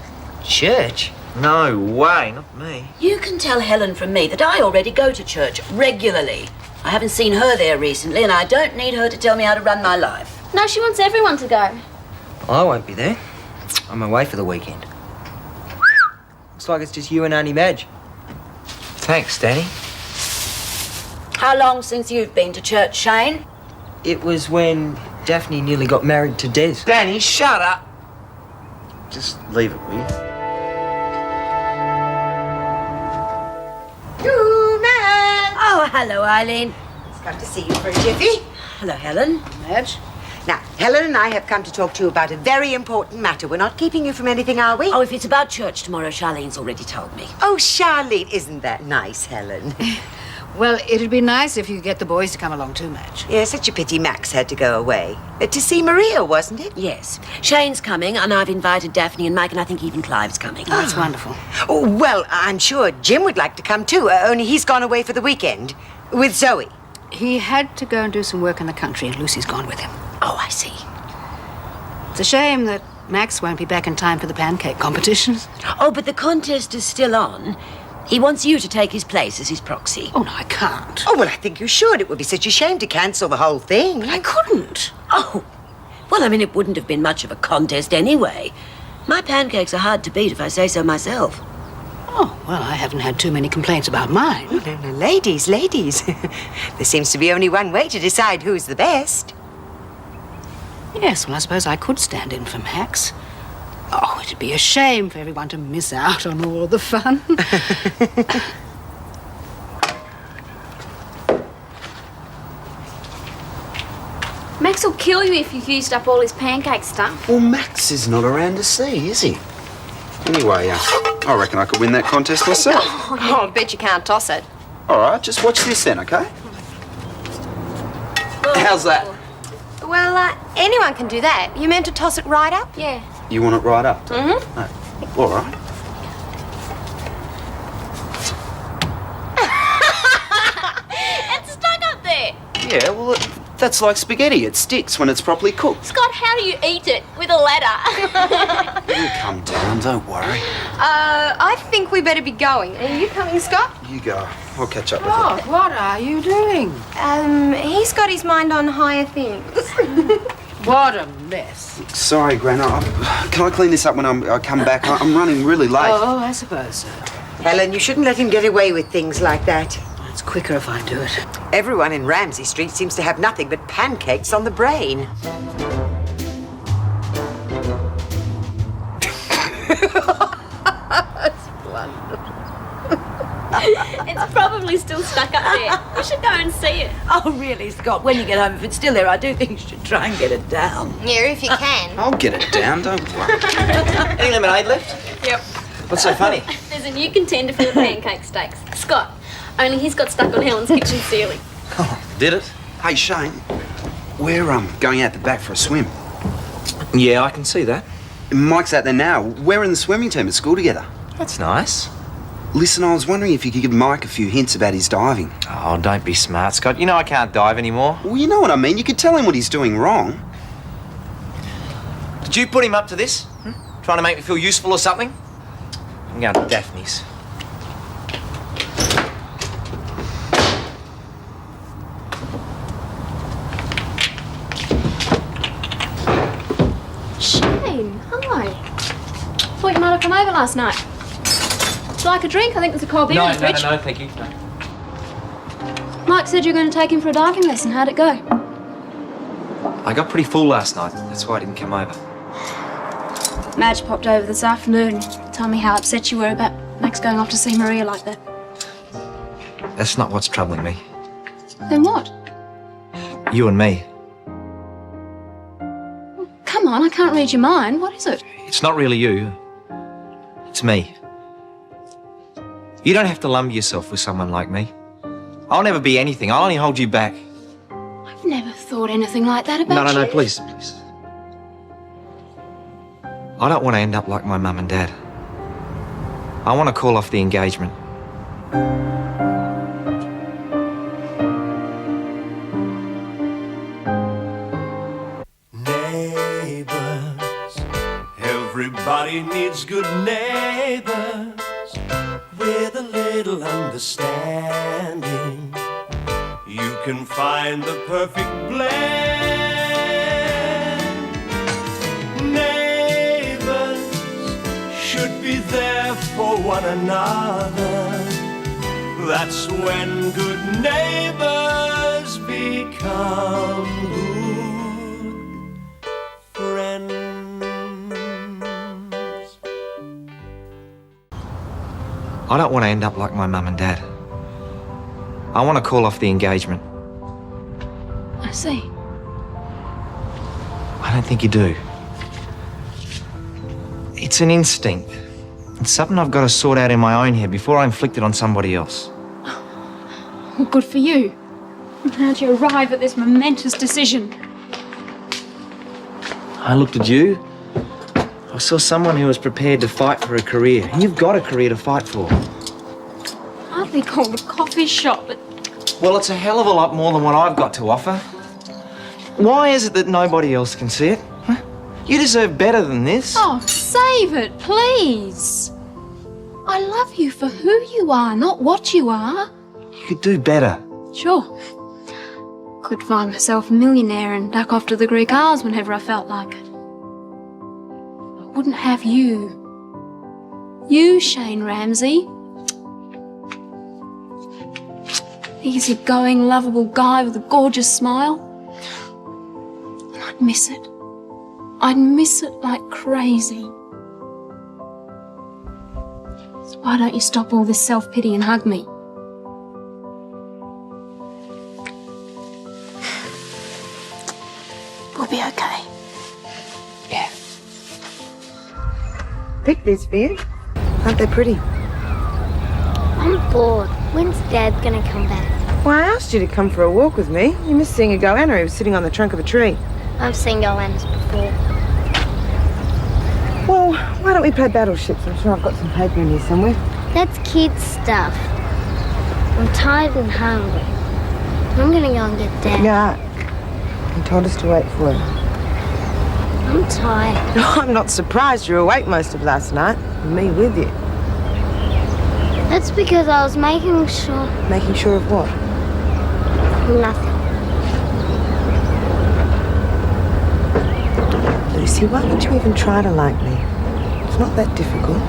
S3: Church? No way, not me.
S15: You can tell Helen from me that I already go to church regularly. I haven't seen her there recently, and I don't need her to tell me how to run my life.
S18: No, she wants everyone to go.
S19: I won't be there. I'm away for the weekend. Looks like it's just you and Auntie Madge.
S3: Thanks, Danny.
S15: How long since you've been to church, Shane?
S19: It was when Daphne nearly got married to Des.
S3: Danny, shut up.
S4: Just leave it, will you?
S15: Oh, hello, Eileen.
S16: It's good to see you for a jiffy.
S15: Hello, Helen.
S16: Madge. Now, Helen and I have come to talk to you about a very important matter. We're not keeping you from anything, are we?
S15: Oh, if it's about church tomorrow, Charlene's already told me.
S16: Oh, Charlene, isn't that nice, Helen?
S13: Well, it'd be nice if you could get the boys to come along too, Madge.
S16: Yeah, such a pity Max had to go away. To see Maria, wasn't it?
S15: Yes. Shane's coming, and I've invited Daphne and Mike, and I think even Clive's coming.
S13: Oh, that's wonderful.
S16: Oh, well, I'm sure Jim would like to come too, only he's gone away for the weekend with Zoe.
S13: He had to go and do some work in the country, and Lucy's gone with him.
S15: Oh, I see.
S13: It's a shame that Max won't be back in time for the pancake competition.
S15: Oh, but the contest is still on. He wants you to take his place as his proxy.
S13: Oh, no, I can't.
S16: Oh, well, I think you should. It would be such a shame to cancel the whole thing.
S13: But I couldn't.
S15: Oh, well, I mean, it wouldn't have been much of a contest anyway. My pancakes are hard to beat, if I say so myself.
S13: Oh, well, I haven't had too many complaints about mine.
S16: Oh, no, ladies. There seems to be only one way to decide who's the best.
S13: Yes, well, I suppose I could stand in for Max. Oh, it'd be a shame for everyone to miss out on all the fun.
S18: Max will kill you if you've used up all his pancake stuff.
S4: Well, Max is not around to see, is he? Anyway, I reckon I could win that contest myself.
S18: Oh, I bet you can't toss it.
S4: All right, just watch this then, okay? How's that?
S18: Well, anyone can do that. You meant to toss it right up? Yeah.
S4: You want it right up?
S18: Mm-hmm.
S4: Oh, all right.
S18: It's stuck up there.
S4: Yeah, well, that's like spaghetti. It sticks when it's properly cooked.
S18: Scott, how do you eat it? With a ladder.
S4: It'll come down, don't worry.
S18: I think we better be going. Are you coming, Scott?
S4: You go. I'll catch up with
S13: Oh, what are you doing?
S18: He's got his mind on higher things.
S13: What a mess.
S4: you. Sorry, Gran. Can I clean this up when I come back? I'm running really late.
S13: Oh, I suppose so.
S16: Helen, you shouldn't let him get away with things like that.
S13: It's quicker if I do it.
S16: Everyone in Ramsay Street seems to have nothing but pancakes on the brain.
S13: That's wonderful.
S18: It's probably still stuck up there. We should go and see it.
S15: Oh, really, Scott? When you get home, if it's still there, I do think you should try and get it down.
S18: Yeah, if you can.
S4: I'll get it down, don't worry.
S3: Any lemonade left?
S18: Yep.
S3: What's so funny?
S18: There's a new contender for the pancake steaks. Scott. Only he's got stuck on Helen's kitchen ceiling.
S3: Did it?
S4: Hey, Shane, we're going out the back for a swim.
S3: Yeah, I can see that.
S4: Mike's out there now. We're in the swimming team at school together.
S3: That's nice.
S4: Listen, I was wondering if you could give Mike a few hints about his diving.
S3: Oh, don't be smart, Scott. You know I can't dive anymore.
S4: Well, you know what I mean. You could tell him what he's doing wrong.
S3: Did you put him up to this? Trying to make me feel useful or something? I'm going to Daphne's.
S18: Shane, hi. Thought you might have come over last night. Would you like a drink? I think there's a cold beer in the fridge.
S3: No, thank you. No.
S18: Mike said you were going to take him for a diving lesson. How'd it go?
S3: I got pretty full last night. That's why I didn't come over.
S18: Madge popped over this afternoon. Told me how upset you were about Max going off to see Maria like that.
S3: That's not what's troubling me.
S18: Then what?
S3: You and me.
S18: Come on, I can't read your mind. What is it?
S3: It's not really you. It's me. You don't have to lumber yourself with someone like me. I'll never be anything. I'll only hold you back.
S18: I've never thought anything like that about you.
S3: No, please. I don't want to end up like my mum and dad. I want to call off the engagement.
S1: Everybody needs good neighbors with a little understanding. You can find the perfect blend. Neighbors should be there for one another. That's when good neighbors become good friends.
S3: I don't want to end up like my mum and dad. I want to call off the engagement.
S17: I see.
S3: I don't think you do. It's an instinct. It's something I've got to sort out in my own head before I inflict it on somebody else.
S17: Well, good for you. How'd you arrive at this momentous decision?
S3: I looked at you. I saw someone who was prepared to fight for a career. And you've got a career to fight for.
S17: Hardly called a coffee shop, but...
S3: Well, it's a hell of a lot more than what I've got to offer. Why is it that nobody else can see it? Huh? You deserve better than this.
S17: Oh, save it, please. I love you for who you are, not what you are.
S3: You could do better.
S17: Sure. Could find myself a millionaire and duck off to the Greek Isles whenever I felt like it. I wouldn't have you. You, Shane Ramsay. Easy-going, lovable guy with a gorgeous smile. And I'd miss it. I'd miss it like crazy. So why don't you stop all this self-pity and hug me? We'll be okay.
S3: Yeah.
S12: Pick these for you. Aren't they pretty?
S9: I'm bored. When's Dad gonna come back?
S12: Well, I asked you to come for a walk with me. You missed seeing a goanna who was sitting on the trunk of a tree.
S9: I've seen goannas before.
S12: Well, why don't we play battleships? I'm sure I've got some paper in here somewhere.
S9: That's kids' stuff. I'm tired and hungry. I'm gonna go and get Dad.
S12: Yeah. He told us to wait for him.
S9: I'm tired.
S12: I'm not surprised you were awake most of last night. Me with you.
S9: That's because I was making sure...
S12: Making sure of what?
S9: Nothing.
S12: Lucy, why don't you even try to like me? It's not that difficult.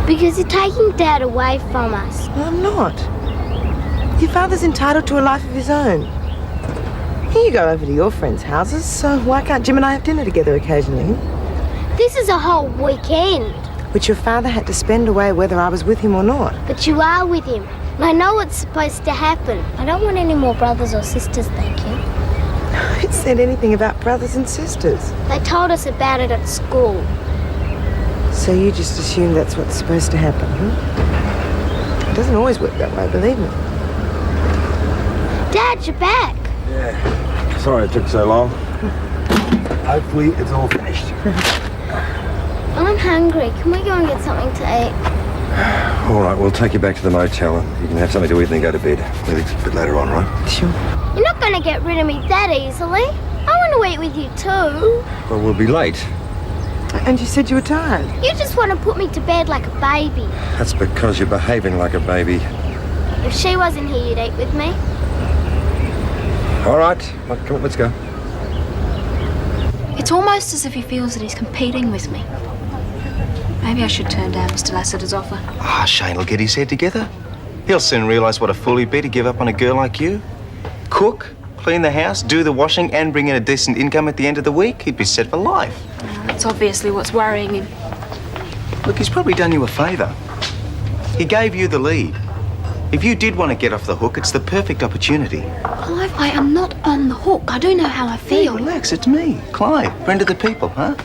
S9: Because you're taking Dad away from us.
S12: No, I'm not. Your father's entitled to a life of his own. You go over to your friends' houses, so why can't Jim and I have dinner together occasionally?
S9: This is a whole weekend.
S12: Which your father had to spend away whether I was with him or not.
S9: But you are with him. And I know what's supposed to happen. I don't want any more brothers or sisters, thank you.
S12: It said anything about brothers and sisters.
S9: They told us about it at school.
S12: So you just assume that's what's supposed to happen, huh? It doesn't always work that way, believe me.
S9: Dad, you're back.
S11: Yeah. Sorry it took so long. Hopefully it's all finished.
S9: I'm hungry. Can we go and get something to eat?
S11: All right, we'll take you back to the motel and you can have something to eat and then go to bed. Maybe it's a bit later on, right?
S12: Sure.
S9: You're not going to get rid of me that easily. I want to eat with you too.
S11: Well, we'll be late.
S12: And you said you were tired.
S9: You just want to put me to bed like a baby.
S11: That's because you're behaving like a baby.
S9: If she wasn't here, you'd eat with me.
S11: All right, come on, let's go.
S17: It's almost as if he feels that he's competing with me. Maybe I should turn down Mr. Lassiter's offer.
S14: Ah, Shane will get his head together. He'll soon realise what a fool he'd be to give up on a girl like you. Cook, clean the house, do the washing and bring in a decent income at the end of the week. He'd be set for life.
S17: Well, that's obviously what's worrying him.
S14: Look, he's probably done you a favour. He gave you the lead. If you did want to get off the hook, it's the perfect opportunity.
S17: Clive, I am not on the hook. I do know how I feel.
S14: Hey, relax, it's me, Clive, friend of the people, huh?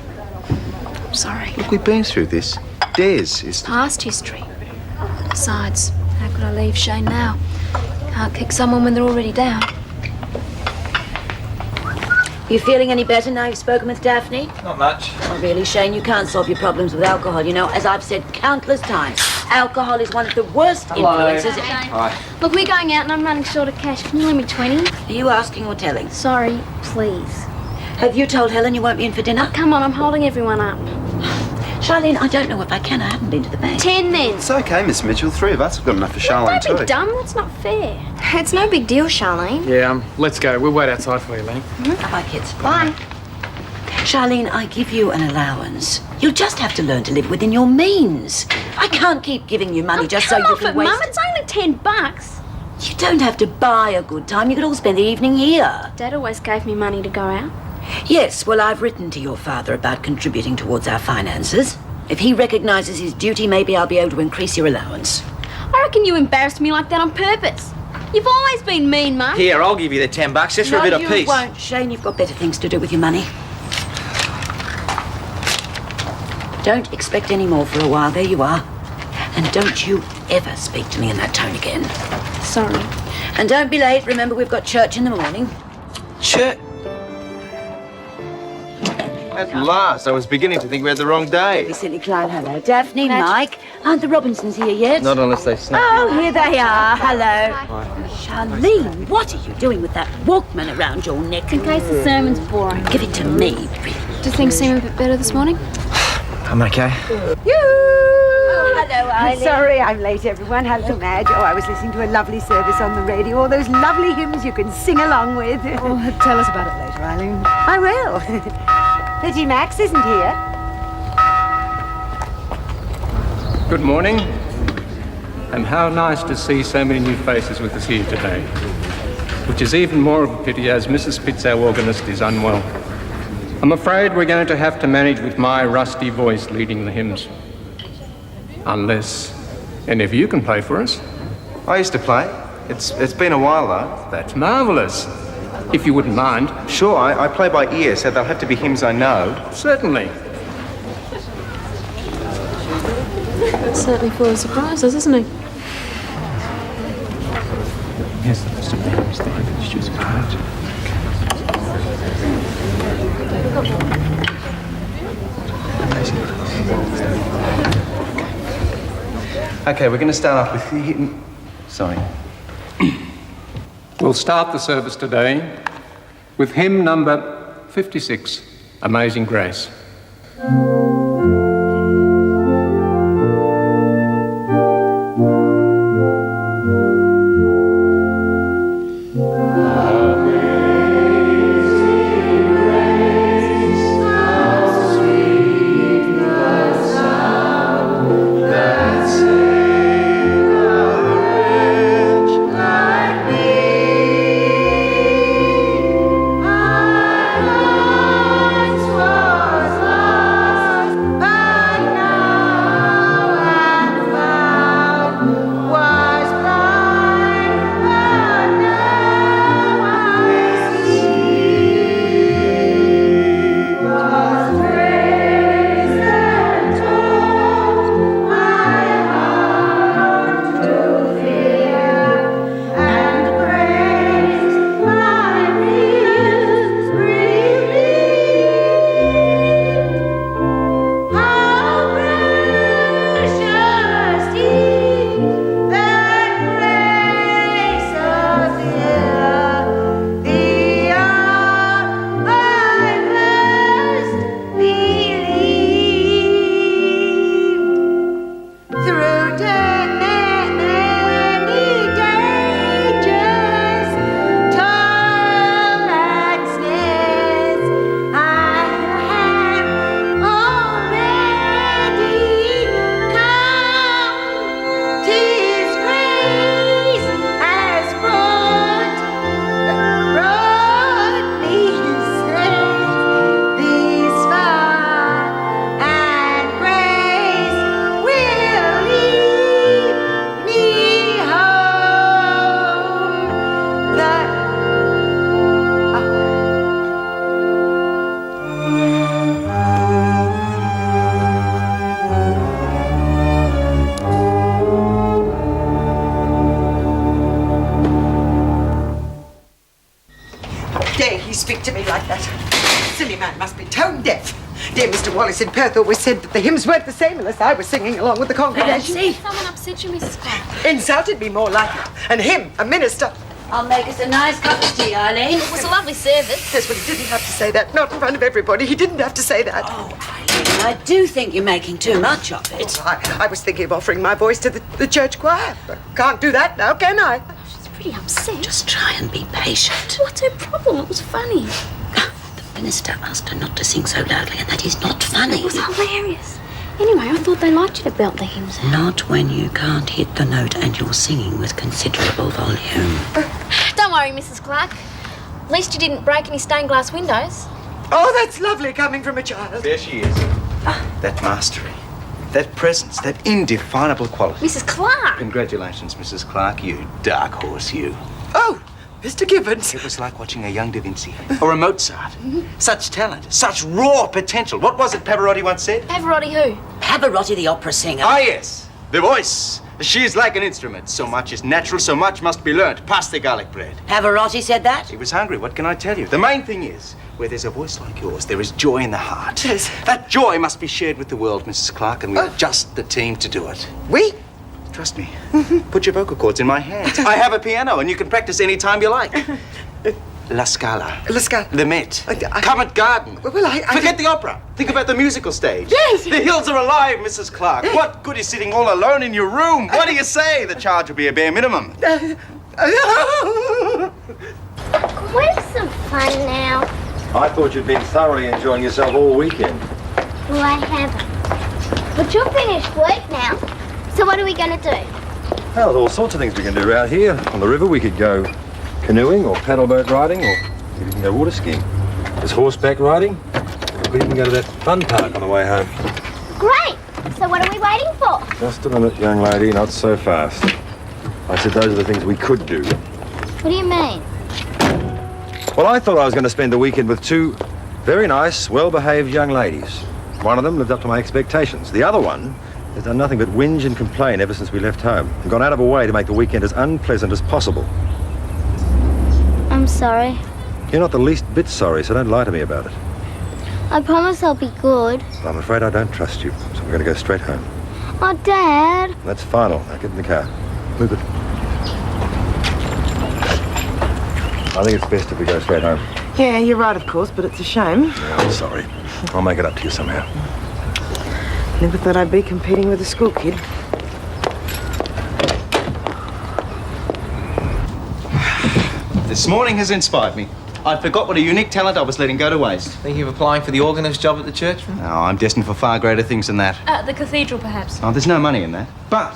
S17: I'm sorry.
S14: Look, we've been through this. Des is...
S17: Past history. Besides, how could I leave Shane now? Can't kick someone when they're already down.
S15: You feeling any better now you've spoken with Daphne?
S3: Not much.
S15: Oh, really, Shane, you can't solve your problems with alcohol. You know, as I've said countless times, alcohol is one of the worst influences.
S3: Hi.
S9: Look, we're going out and I'm running short of cash. Can you lend me 20?
S15: Are you asking or telling?
S9: Sorry, please.
S15: Have you told Helen you won't be in for dinner?
S9: Come on, I'm holding everyone up.
S15: Charlene, I don't know if I can. I haven't been to the bank.
S18: 10 then.
S14: It's okay, Miss Mitchell. 3 of us have got enough for Charlene
S18: Don't be
S14: too.
S18: dumb. That's not fair. It's no big deal, Charlene.
S8: Yeah, let's go. We'll wait outside for you, Elaine.
S15: Bye, kids.
S18: Bye.
S15: Charlene, I give you an allowance. You'll just have to learn to live within your means. I can't keep giving you money just so you can waste...
S18: Mum, it's only $10.
S15: You don't have to buy a good time. You could all spend the evening here.
S18: Dad always gave me money to go out.
S15: Yes, well, I've written to your father about contributing towards our finances. If he recognises his duty, maybe I'll be able to increase your allowance.
S18: I reckon you embarrassed me like that on purpose. You've always been mean, Mum.
S3: Here, I'll give you the $10 just for a bit of
S15: No,
S3: peace.
S15: you won't, Shane. You've got better things to do with your money. Don't expect any more for a while. There you are. And don't you ever speak to me in that tone again.
S18: Sorry.
S15: And don't be late. Remember, we've got church in the morning.
S3: Church?
S14: At last, I was beginning to think we had the wrong day.
S15: Be silly clown. Hello, Daphne, Mike. Aren't the Robinsons here yet?
S14: Not unless they snap.
S15: Oh, here they are. Hello. Charlene, what are you doing with that Walkman around your neck?
S18: In case the sermon's boring.
S15: Give it to me.
S18: Do things seem a bit better this morning?
S3: I'm okay.
S15: Hello,
S16: I'm sorry I'm late, everyone. Hello, Madge. Oh, I was listening to a lovely service on the radio. All those lovely hymns you can sing along with.
S12: Oh, tell us about it later, Eileen.
S16: I will. Pity Max isn't here.
S20: Good morning. And how nice to see so many new faces with us here today. Which is even more of a pity as Mrs. Pitts, our organist, is unwell. I'm afraid we're going to have to manage with my rusty voice leading the hymns. Unless any of you can play for us.
S14: I used to play. It's been a while, though.
S20: That's marvellous. If you wouldn't mind.
S14: Sure, I play by ear, so they'll have to be hymns I know.
S20: Certainly.
S17: Certainly full of surprises, isn't he?
S20: Yes, the list of names that you can choose a card.
S14: Okay, we're going to start off with hymn. Sorry.
S20: We'll start the service today with hymn number 56, Amazing Grace.
S16: Speak to me like that. Silly man must be tone deaf. Dear Mr. Wallace in Perth always said that the hymns weren't the same unless I was singing along with the congregation.
S18: Someone upset you, Mrs. Clarke.
S16: Insulted me more like it. And him, a minister.
S15: I'll make us a nice cup of tea, Eileen.
S17: It was a lovely service.
S5: Yes, but he didn't have to say that. Not in front of everybody. He didn't have to say that.
S15: Oh, Eileen, I do think you're making too much of it.
S5: I was thinking of offering my voice to the church choir. But can't do that now, can I?
S17: She's pretty upset.
S15: Just try and be patient.
S17: What's her problem? It was funny.
S15: The minister asked her not to sing so loudly, and that is not funny.
S17: It was hilarious. Anyway, I thought they liked you to belt the hymns out.
S15: Not when you can't hit the note and you're singing with considerable volume.
S17: Don't worry, Mrs. Clarke. At least you didn't break any stained glass windows.
S5: Oh, that's lovely coming from a child.
S14: There she is. That mastery, that presence, that indefinable quality.
S17: Mrs. Clarke!
S14: Congratulations, Mrs. Clarke, you dark horse, you.
S5: Oh, Mr. Gibbons.
S14: It was like watching a young Da Vinci or a Mozart. Such talent, such raw potential. What was it Pavarotti once said?
S17: Pavarotti who?
S15: Pavarotti, the opera singer.
S14: Ah, yes. The voice. She is like an instrument. So much is natural, so much must be learnt. Pass the garlic bread.
S15: Pavarotti said that?
S14: He was hungry. What can I tell you? The main thing is, where there's a voice like yours, there is joy in the heart.
S5: Yes.
S14: That joy must be shared with the world, Mrs. Clarke, and we are just the team to do it.
S5: We?
S14: Trust me. Put your vocal cords in my hands. I have a piano, and you can practice any time you like. La Scala.
S5: La Scala.
S14: The Met. Covent Garden.
S5: Well,
S14: Forget the opera. Think about the musical stage.
S5: Yes.
S14: The hills are alive, Mrs. Clarke. What good is sitting all alone in your room? What do you say? The charge will be a bare minimum.
S9: Where's some fun now?
S11: I thought you'd been thoroughly enjoying yourself all weekend.
S9: Well, I haven't. But you're finished work now. So what are we going to do?
S11: Well, there's all sorts of things we can do around here. On the river, we could go canoeing or paddle boat riding, or we can go water skiing. There's horseback riding. We could even go to that fun park on the way home.
S9: Great! So what are we waiting for?
S11: Just a minute, young lady, not so fast. I said those are the things we could do.
S9: What do you mean?
S11: Well, I thought I was going to spend the weekend with two very nice, well-behaved young ladies. One of them lived up to my expectations. The other one has done nothing but whinge and complain ever since we left home, and gone out of her way to make the weekend as unpleasant as possible.
S9: I'm sorry.
S11: You're not the least bit sorry, so don't lie to me about it.
S9: I promise I'll be good.
S11: Well, I'm afraid I don't trust you, so we're going to go straight home.
S9: Oh, Dad.
S11: That's final. Now get in the car. Move it. I think it's best if we go straight home.
S12: Yeah, you're right, of course, but it's a shame.
S11: Yeah, I'm sorry. I'll make it up to you somehow.
S12: Never thought I'd be competing with a school kid.
S14: This morning has inspired me. I forgot what a unique talent I was letting go to waste.
S3: Thinking of applying for the organist job at the church?
S14: No, I'm destined for far greater things than that.
S18: The cathedral, perhaps.
S14: Oh, there's no money in that. But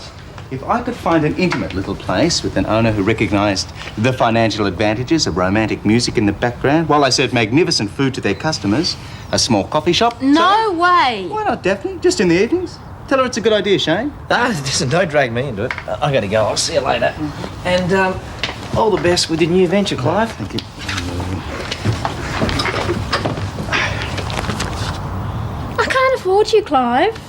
S14: if I could find an intimate little place with an owner who recognised the financial advantages of romantic music in the background, while I served magnificent food to their customers, a small coffee shop.
S18: No way!
S14: Why not, Daphne? Just in the evenings. Tell her it's a good idea, Shane.
S3: No, listen, don't drag me into it. I gotta go. I'll see you later. And all the best with your new venture, Clive.
S14: Thank you.
S18: I can't afford you, Clive.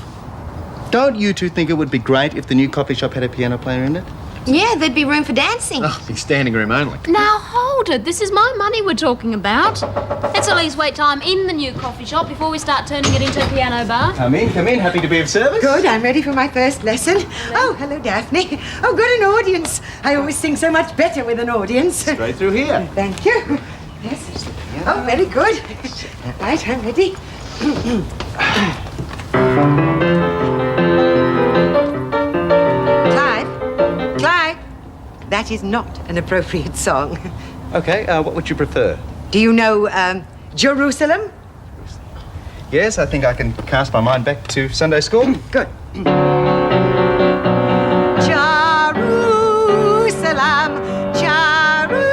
S14: Don't you two think it would be great if the new coffee shop had a piano player in it?
S6: Yeah, there'd be room for dancing.
S2: Oh, be standing room only.
S18: Now hold it. This is my money we're talking about. Let's at least wait time in the new coffee shop before we start turning it into a piano bar.
S14: Come in. Happy to be of service.
S5: Good, I'm ready for my first lesson. Oh, hello, Daphne. Oh, good, an audience. I always sing so much better with an audience.
S14: Straight through here.
S5: Thank you. Yes, there's the piano. Oh, very good. Right, I'm ready. Clive, that is not an appropriate song.
S14: Okay, what would you prefer?
S5: Do you know Jerusalem?
S14: Yes, I think I can cast my mind back to Sunday school.
S5: Good. Jerusalem, Jerusalem,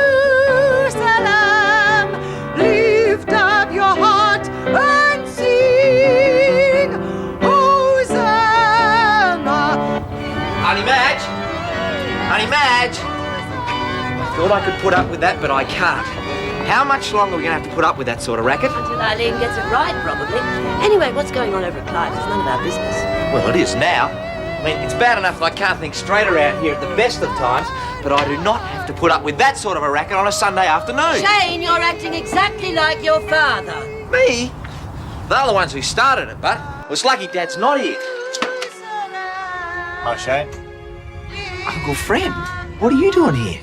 S5: lift up your heart and sing, Hosanna.
S3: Honey Madge! I thought I could put up with that, but I can't. How much longer are we going to have to put up with that sort of racket?
S15: Until Eileen gets it right, probably. Anyway, what's going on over at Clive's is none of our business.
S3: Well, it is now. I mean, it's bad enough that I can't think straight around here at the best of times, but I do not have to put up with that sort of a racket on a Sunday afternoon.
S15: Shane, you're acting exactly like your father.
S3: Me? They're the ones who started it, but it's lucky Dad's not here.
S14: Hi, Shane.
S3: Uncle Fred, what are you doing here?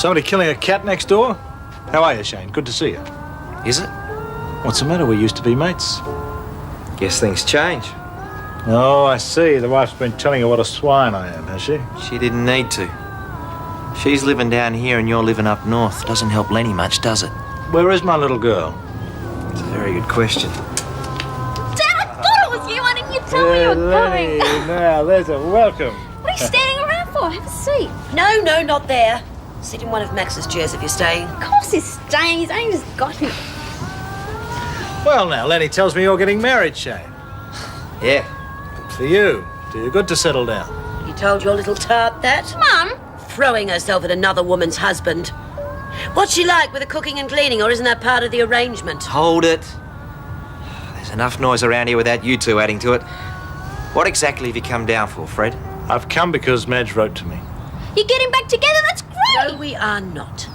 S21: Somebody killing a cat next door? How are you, Shane? Good to see you.
S3: Is it?
S21: What's the matter? We used to be mates.
S3: Guess things change.
S21: Oh, I see. The wife's been telling you what a swine I am, has she?
S3: She didn't need to. She's living down here and you're living up north. Doesn't help Lenny much, does it?
S21: Where is my little girl?
S3: It's a very good question.
S18: Dad, I thought it was you. Why didn't you tell me you were
S21: Lenny,
S18: coming?
S21: now, there's a welcome.
S18: What are you standing around for? Have a seat.
S15: No, not there. Sit in one of Max's chairs if you're staying.
S18: Of course he's staying. He's only just got here.
S21: Well, now, Lenny tells me you're getting married, Shane.
S3: Yeah.
S21: Good for you. Do you good to settle down.
S15: You told your little tart that?
S18: Mum?
S15: Throwing herself at another woman's husband. What's she like with the cooking and cleaning, or isn't that part of the arrangement?
S3: Hold it. There's enough noise around here without you two adding to it. What exactly have you come down for, Fred?
S21: I've come because Madge wrote to me.
S18: You're getting back together? That's great!
S15: No, we are not.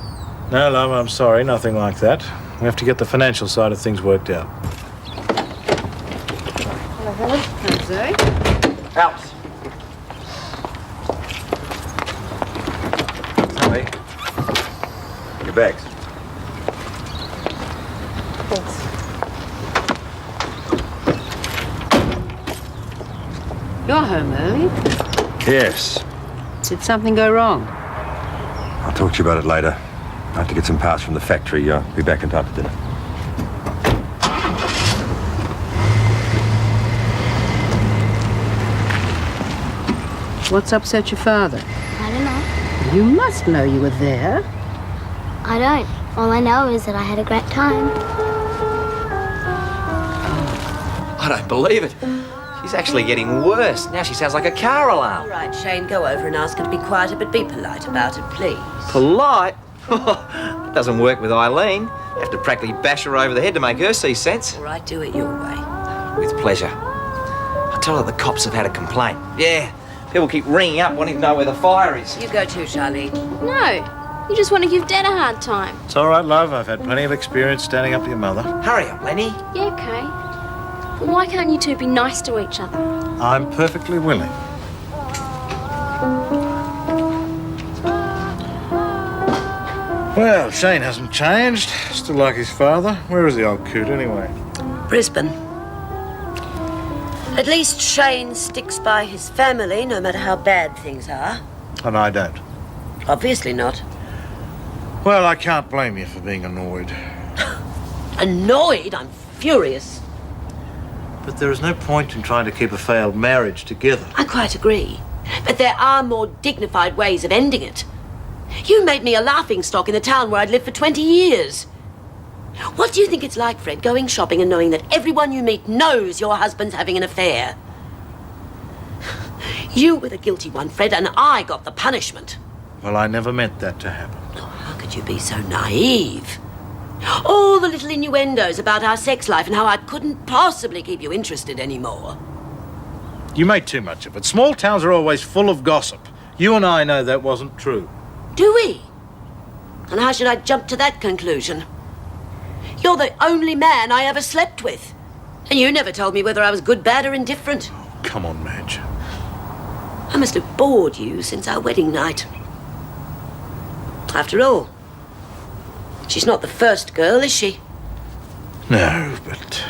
S21: No, love, I'm sorry. Nothing like that. We have to get the financial side of things worked out.
S13: Hello, Helen. Hello, Zoe.
S21: Out.
S11: Hey. Your bags.
S13: Thanks. You're home early.
S11: Yes.
S13: Did something go wrong?
S11: I'll talk to you about it later. I have to get some parts from the factory. I'll be back in time for dinner.
S13: What's upset your father?
S9: I don't know.
S13: You must know you were there.
S9: I don't. All I know is that I had a great time.
S3: I don't believe it. She's actually getting worse. Now she sounds like a car alarm.
S15: All right, Shane, go over and ask her to be quieter, but be polite about it, please.
S3: Polite? It doesn't work with Eileen. You have to practically bash her over the head to make her see sense.
S15: All right, do it your way.
S3: With pleasure. I'll tell her the cops have had a complaint. Yeah, people keep ringing up wanting to know where the fire is.
S15: You go too, Charlie.
S18: No, you just want to give Dad a hard time.
S21: It's all right, love. I've had plenty of experience standing up to your mother.
S3: Hurry up, Lenny.
S18: Yeah, okay. But why can't you two be nice to each other?
S21: I'm perfectly willing. Well, Shane hasn't changed. Still like his father. Where is the old coot, anyway?
S15: Brisbane. At least Shane sticks by his family, no matter how bad things are.
S21: And I don't.
S15: Obviously not.
S21: Well, I can't blame you for being annoyed.
S15: Annoyed? I'm furious.
S21: But there is no point in trying to keep a failed marriage together.
S15: I quite agree. But there are more dignified ways of ending it. You made me a laughingstock in the town where I'd lived for 20 years. What do you think it's like, Fred, going shopping and knowing that everyone you meet knows your husband's having an affair? You were the guilty one, Fred, and I got the punishment.
S21: Well, I never meant that to happen.
S15: Oh, how could you be so naive? All the little innuendos about our sex life and how I couldn't possibly keep you interested anymore.
S21: You made too much of it. Small towns are always full of gossip. You and I know that wasn't true.
S15: Do we? And how should I jump to that conclusion? You're the only man I ever slept with. And you never told me whether I was good, bad, or indifferent.
S21: Oh, come on, Madge.
S15: I must have bored you since our wedding night. After all, she's not the first girl, is she?
S21: No, but...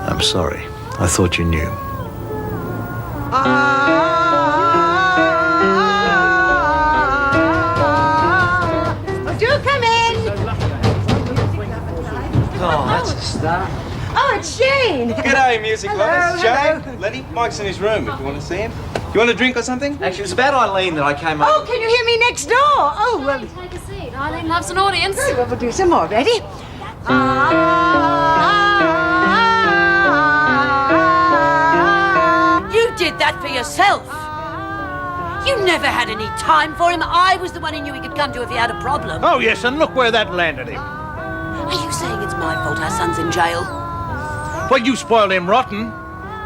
S21: I'm sorry. I thought you knew.
S12: Do come in.
S3: Oh, that's a start.
S12: Oh, it's Shane.
S14: G'day, music lovers.
S12: Hello.
S14: Jane, Lenny, Mike's in his room if you want to see him. You want a drink or something?
S3: Actually, it was about Eileen that I came over.
S12: Oh, can you hear me next door? Oh, well.
S18: Take a seat. Eileen loves an audience.
S12: Very well, we'll do some more. Ready?
S15: You did that for yourself. You never had any time for him. I was the one who knew he could come to if he had a problem.
S21: Oh, yes, and look where that landed him.
S15: Are you saying it's my fault our son's in jail?
S21: Well, you spoiled him rotten.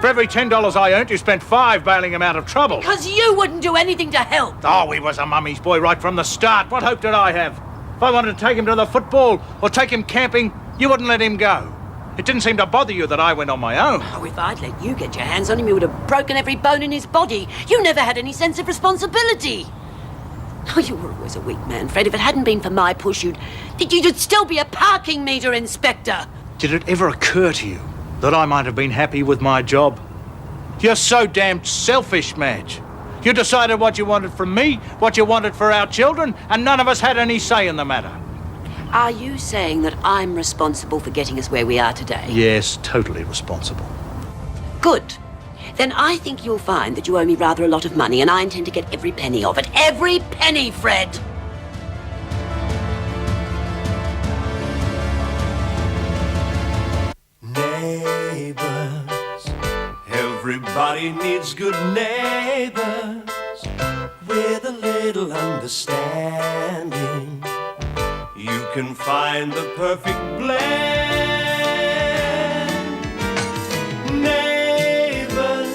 S21: For every $10 I earned, you spent $5 bailing him out of trouble.
S15: Because you wouldn't do anything to help.
S21: Oh, he was a mummy's boy right from the start. What hope did I have? If I wanted to take him to the football or take him camping, you wouldn't let him go. It didn't seem to bother you that I went on my own.
S15: Oh, if I'd let you get your hands on him, you would have broken every bone in his body. You never had any sense of responsibility. Oh, you were always a weak man, Fred. If it hadn't been for my push, you'd still be a parking meter inspector.
S21: Did it ever occur to you that I might have been happy with my job? You're so damned selfish, Madge. You decided what you wanted from me, what you wanted for our children, and none of us had any say in the matter.
S15: Are you saying that I'm responsible for getting us where we are today?
S21: Yes, totally responsible.
S15: Good. Then I think you'll find that you owe me rather a lot of money, and I intend to get every penny of it. Every penny, Fred!
S1: Neighbours, everybody needs good neighbours with a little understanding. You can find the perfect blend. Neighbours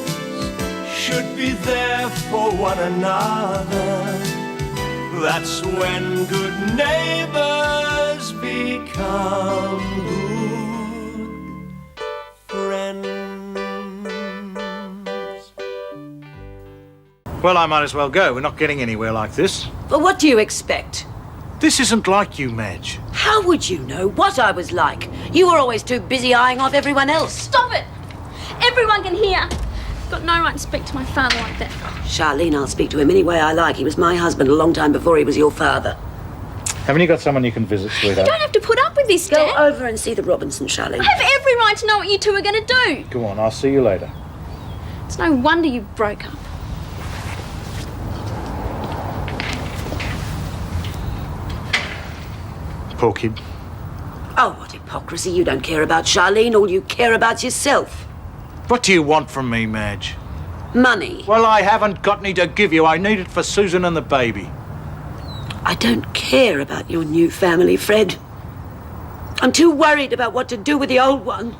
S1: should be there for one another. That's when good neighbours become good friends.
S21: Well, I might as well go. We're not getting anywhere like this.
S15: Well, what do you expect?
S21: This isn't like you, Madge.
S15: How would you know what I was like? You were always too busy eyeing off everyone else.
S18: Stop it! Everyone can hear. I've got no right to speak to my father like that.
S15: Charlene, I'll speak to him any way I like. He was my husband a long time before he was your father.
S21: Haven't you got someone you can visit,
S18: You
S21: sweetheart?
S18: don't have to put up with this,
S15: Go
S18: Dad.
S15: over and see the Robinson, Charlene.
S18: I have every right to know what you two are going to do.
S21: Go on, I'll see you later.
S18: It's no wonder you broke up.
S21: Poor kid.
S15: Oh, what hypocrisy. You don't care about Charlene. All you care about's yourself.
S21: What do you want from me, Madge?
S15: Money.
S21: Well, I haven't got any to give you. I need it for Susan and the baby.
S15: I don't care about your new family, Fred. I'm too worried about what to do with the old one.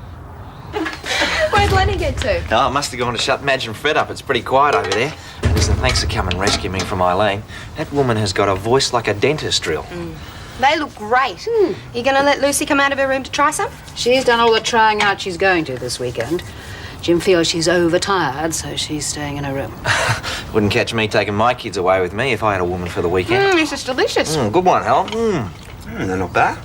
S6: Where'd Lenny get to?
S3: Oh, I must have gone to shut Madge and Fred up. It's pretty quiet over there. Listen, thanks for coming and rescuing me from Elaine. That woman has got a voice like a dentist drill.
S13: They look great. You going to let Lucy come out of her room to try some? She's done all the trying out she's going to this weekend. Jim feels she's overtired, so she's staying in her room.
S3: Wouldn't catch me taking my kids away with me if I had a woman for the weekend.
S13: This is delicious.
S3: Good one, Helen. They're not bad.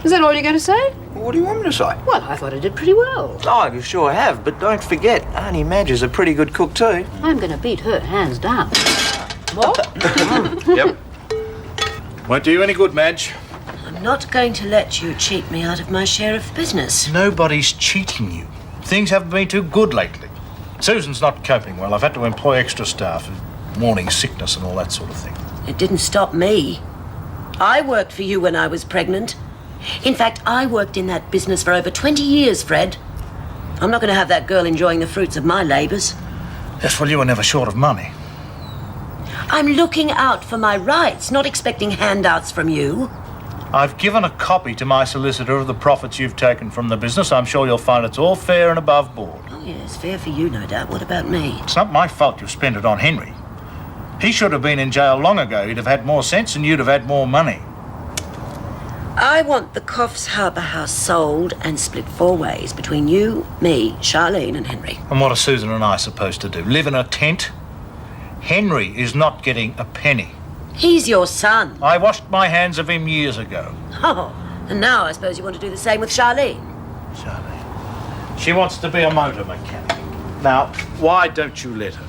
S13: Is that all you're going to say?
S3: What do you want me to say?
S13: Well, I thought I did pretty well.
S3: Oh, you sure have, but don't forget, Auntie Madge is a pretty good cook too.
S13: I'm going to beat her hands down.
S3: What?
S21: Yep. Won't do you any good, Madge.
S15: I'm not going to let you cheat me out of my share of the business.
S21: Nobody's cheating you. Things haven't been too good lately. Susan's not coping well. I've had to employ extra staff, morning sickness and all that sort of thing.
S15: It didn't stop me. I worked for you when I was pregnant. In fact, I worked in that business for over 20 years, Fred. I'm not going to have that girl enjoying the fruits of my labours.
S21: Yes, well, you were never short of money.
S15: I'm looking out for my rights, not expecting handouts from you.
S21: I've given a copy to my solicitor of the profits you've taken from the business. I'm sure you'll find it's all fair and above board.
S15: Oh, yes, fair for you, no doubt. What about me?
S21: It's not my fault you spent it on Henry. He should have been in jail long ago. He'd have had more sense and you'd have had more money.
S15: I want the Coffs Harbour house sold and split 4 ways between you, me, Charlene and Henry.
S21: And what are Susan and I supposed to do? Live in a tent? Henry is not getting a penny.
S15: He's your son.
S21: I washed my hands of him years ago.
S15: Oh, and now I suppose you want to do the same with Charlene.
S21: She wants to be a motor mechanic. Now, why don't you let her?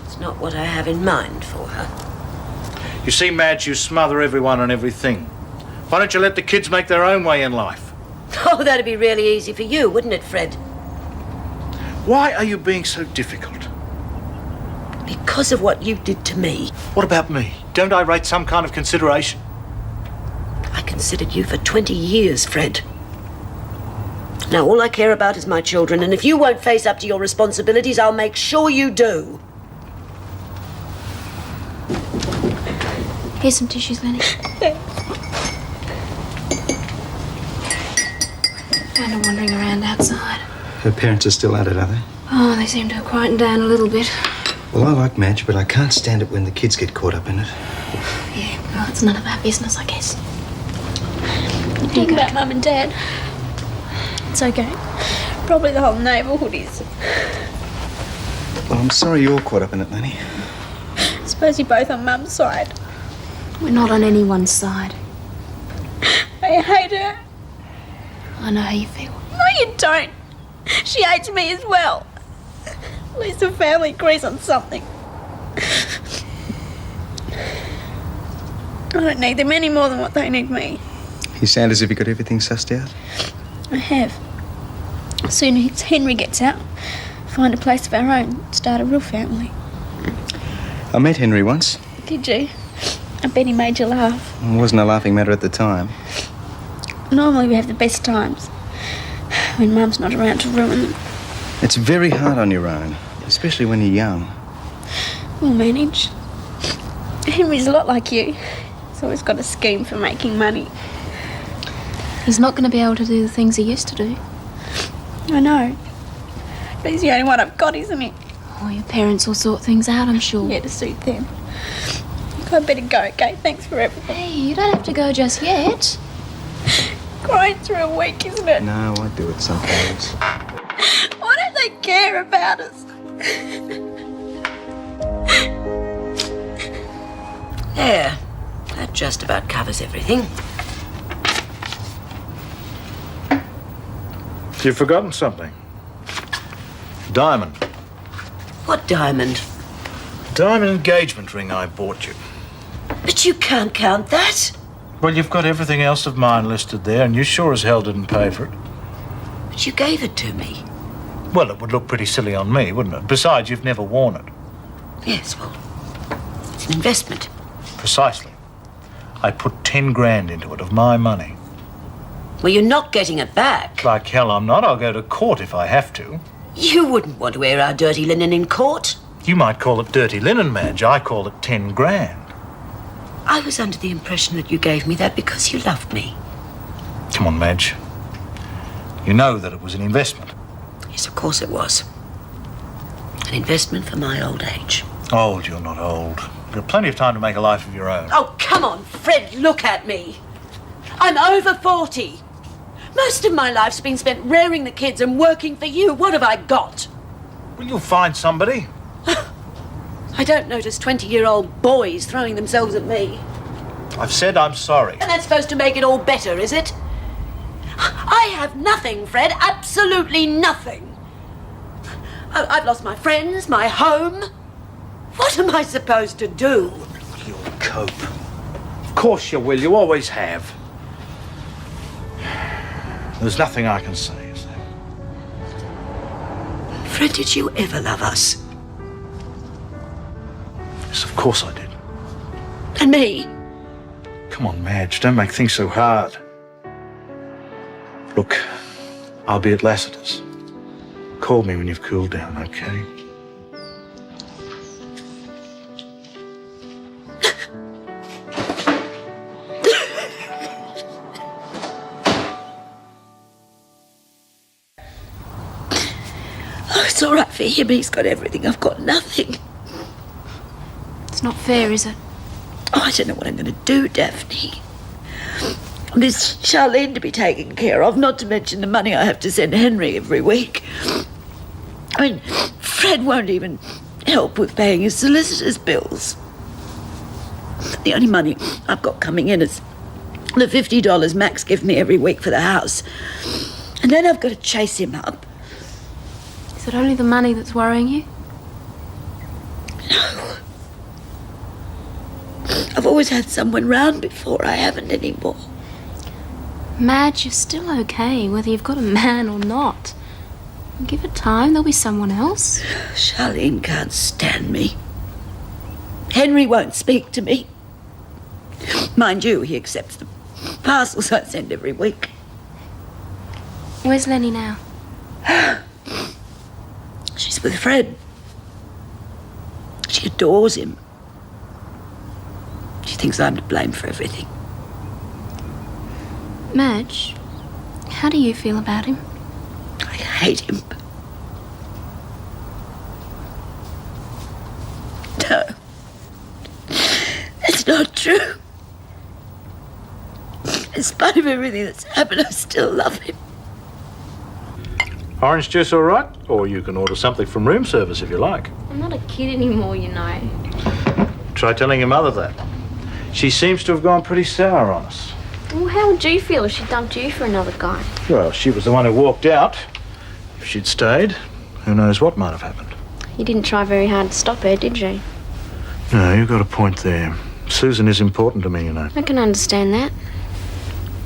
S15: It's not what I have in mind for her.
S21: You see, Madge, you smother everyone and everything. Why don't you let the kids make their own way in life?
S15: Oh, that'd be really easy for you, wouldn't it, Fred?
S21: Why are you being so difficult?
S15: Because of what you did to me.
S21: What about me? Don't I rate some kind of consideration?
S15: I considered you for 20 years, Fred. Now, all I care about is my children, and if you won't face up to your responsibilities, I'll make sure you do.
S18: Here's some tissues, Lenny. Found her wandering around outside.
S14: Her parents are still at it, are they?
S18: Oh, they seem to have quietened down a little bit.
S14: Well, I like Madge, but I can't stand it when the kids get caught up in it.
S18: Yeah, well, it's none of our business, I guess. Think about Mum and Dad.
S17: It's okay. Probably the whole neighbourhood is.
S14: Well, I'm sorry you're caught up in it, Lenny.
S17: I suppose you're both on Mum's side.
S18: We're not on anyone's side.
S17: I hate her.
S18: I know how you feel.
S17: No, you don't. She hates me as well. At least the family agrees on something. I don't need them any more than what they need me.
S14: You sound as if you got everything sussed out.
S17: I have. As soon as Henry gets out, find a place of our own, start a real family.
S14: I met Henry once.
S17: Did you? I bet he made you laugh.
S14: It wasn't a laughing matter at the time.
S17: Normally we have the best times when Mum's not around to ruin them.
S14: It's very hard on your own, especially when you're young.
S17: We'll manage. Henry's a lot like you. He's always got a scheme for making money.
S18: He's not going to be able to do the things he used to do.
S17: I know. But he's the only one I've got, isn't he?
S18: Oh, your parents will sort things out, I'm sure.
S17: Yeah, to suit them. I'd better go, okay? Thanks for everything.
S18: Hey, you don't have to go just yet.
S17: Crying through a week, isn't it?
S14: No, I do it sometimes.
S17: Why don't they care about us?
S15: There. That just about covers everything.
S21: You've forgotten something. Diamond.
S15: What diamond?
S21: Diamond engagement ring I bought you.
S15: But you can't count that.
S21: Well, you've got everything else of mine listed there, and you sure as hell didn't pay for it.
S15: But you gave it to me.
S21: Well, it would look pretty silly on me, wouldn't it? Besides, you've never worn it.
S15: Yes, well, it's an investment.
S21: Precisely. I put 10 grand into it of my money.
S15: Well, you're not getting it back.
S21: Like hell I'm not. I'll go to court if I have to.
S15: You wouldn't want to wear our dirty linen in court.
S21: You might call it dirty linen, Madge. I call it 10 grand.
S15: I was under the impression that you gave me that because you loved me.
S21: Come on, Madge. You know that it was an investment.
S15: Yes, of course it was. An investment for my old age.
S21: Old, you're not old. You've got plenty of time to make a life of your own.
S15: Oh, come on, Fred, look at me. I'm over 40. Most of my life's been spent rearing the kids and working for you. What have I got?
S21: Well, you'll find somebody.
S15: I don't notice 20-year-old boys throwing themselves at me.
S21: I've said I'm sorry.
S15: And that's supposed to make it all better, is it? I have nothing, Fred. Absolutely nothing. I've lost my friends, my home. What am I supposed to do?
S21: You'll cope. Of course you will. You always have. There's nothing I can say, is there?
S15: Fred, did you ever love us?
S21: Yes, of course I did.
S15: And me?
S21: Come on, Madge. Don't make things so hard. Look, I'll be at Lassiter's. Call me when you've cooled down, okay?
S15: Oh, it's all right for him. He's got everything. I've got nothing.
S18: It's not fair, is it?
S15: Oh, I don't know what I'm going to do, Daphne. There's Charlene to be taken care of, not to mention the money I have to send Henry every week. I mean, Fred won't even help with paying his solicitor's bills. The only money I've got coming in is the $50 Max gives me every week for the house. And then I've got to chase him up.
S18: Is it only the money that's worrying you?
S15: No. I've always had someone round before. I haven't anymore.
S18: Madge, you're still okay, whether you've got a man or not. Give it time, there'll be someone else.
S15: Charlene can't stand me. Henry won't speak to me. Mind you, he accepts the parcels I send every week.
S18: Where's Lenny now?
S15: She's with Fred. She adores him. She thinks I'm to blame for everything.
S18: Madge, how do you feel about him?
S15: I hate him. No. It's not true. In spite of everything that's happened, I still love him.
S21: Orange juice all right? Or you can order something from room service if you like.
S18: I'm not a kid anymore, you know.
S21: Try telling your mother that. She seems to have gone pretty sour on us.
S18: Well, how would you feel if she dumped you for another guy?
S21: Well, she was the one who walked out. If she'd stayed, who knows what might have happened.
S18: You didn't try very hard to stop her, did you?
S21: No, you've got a point there. Susan is important to me, you know.
S18: I can understand that.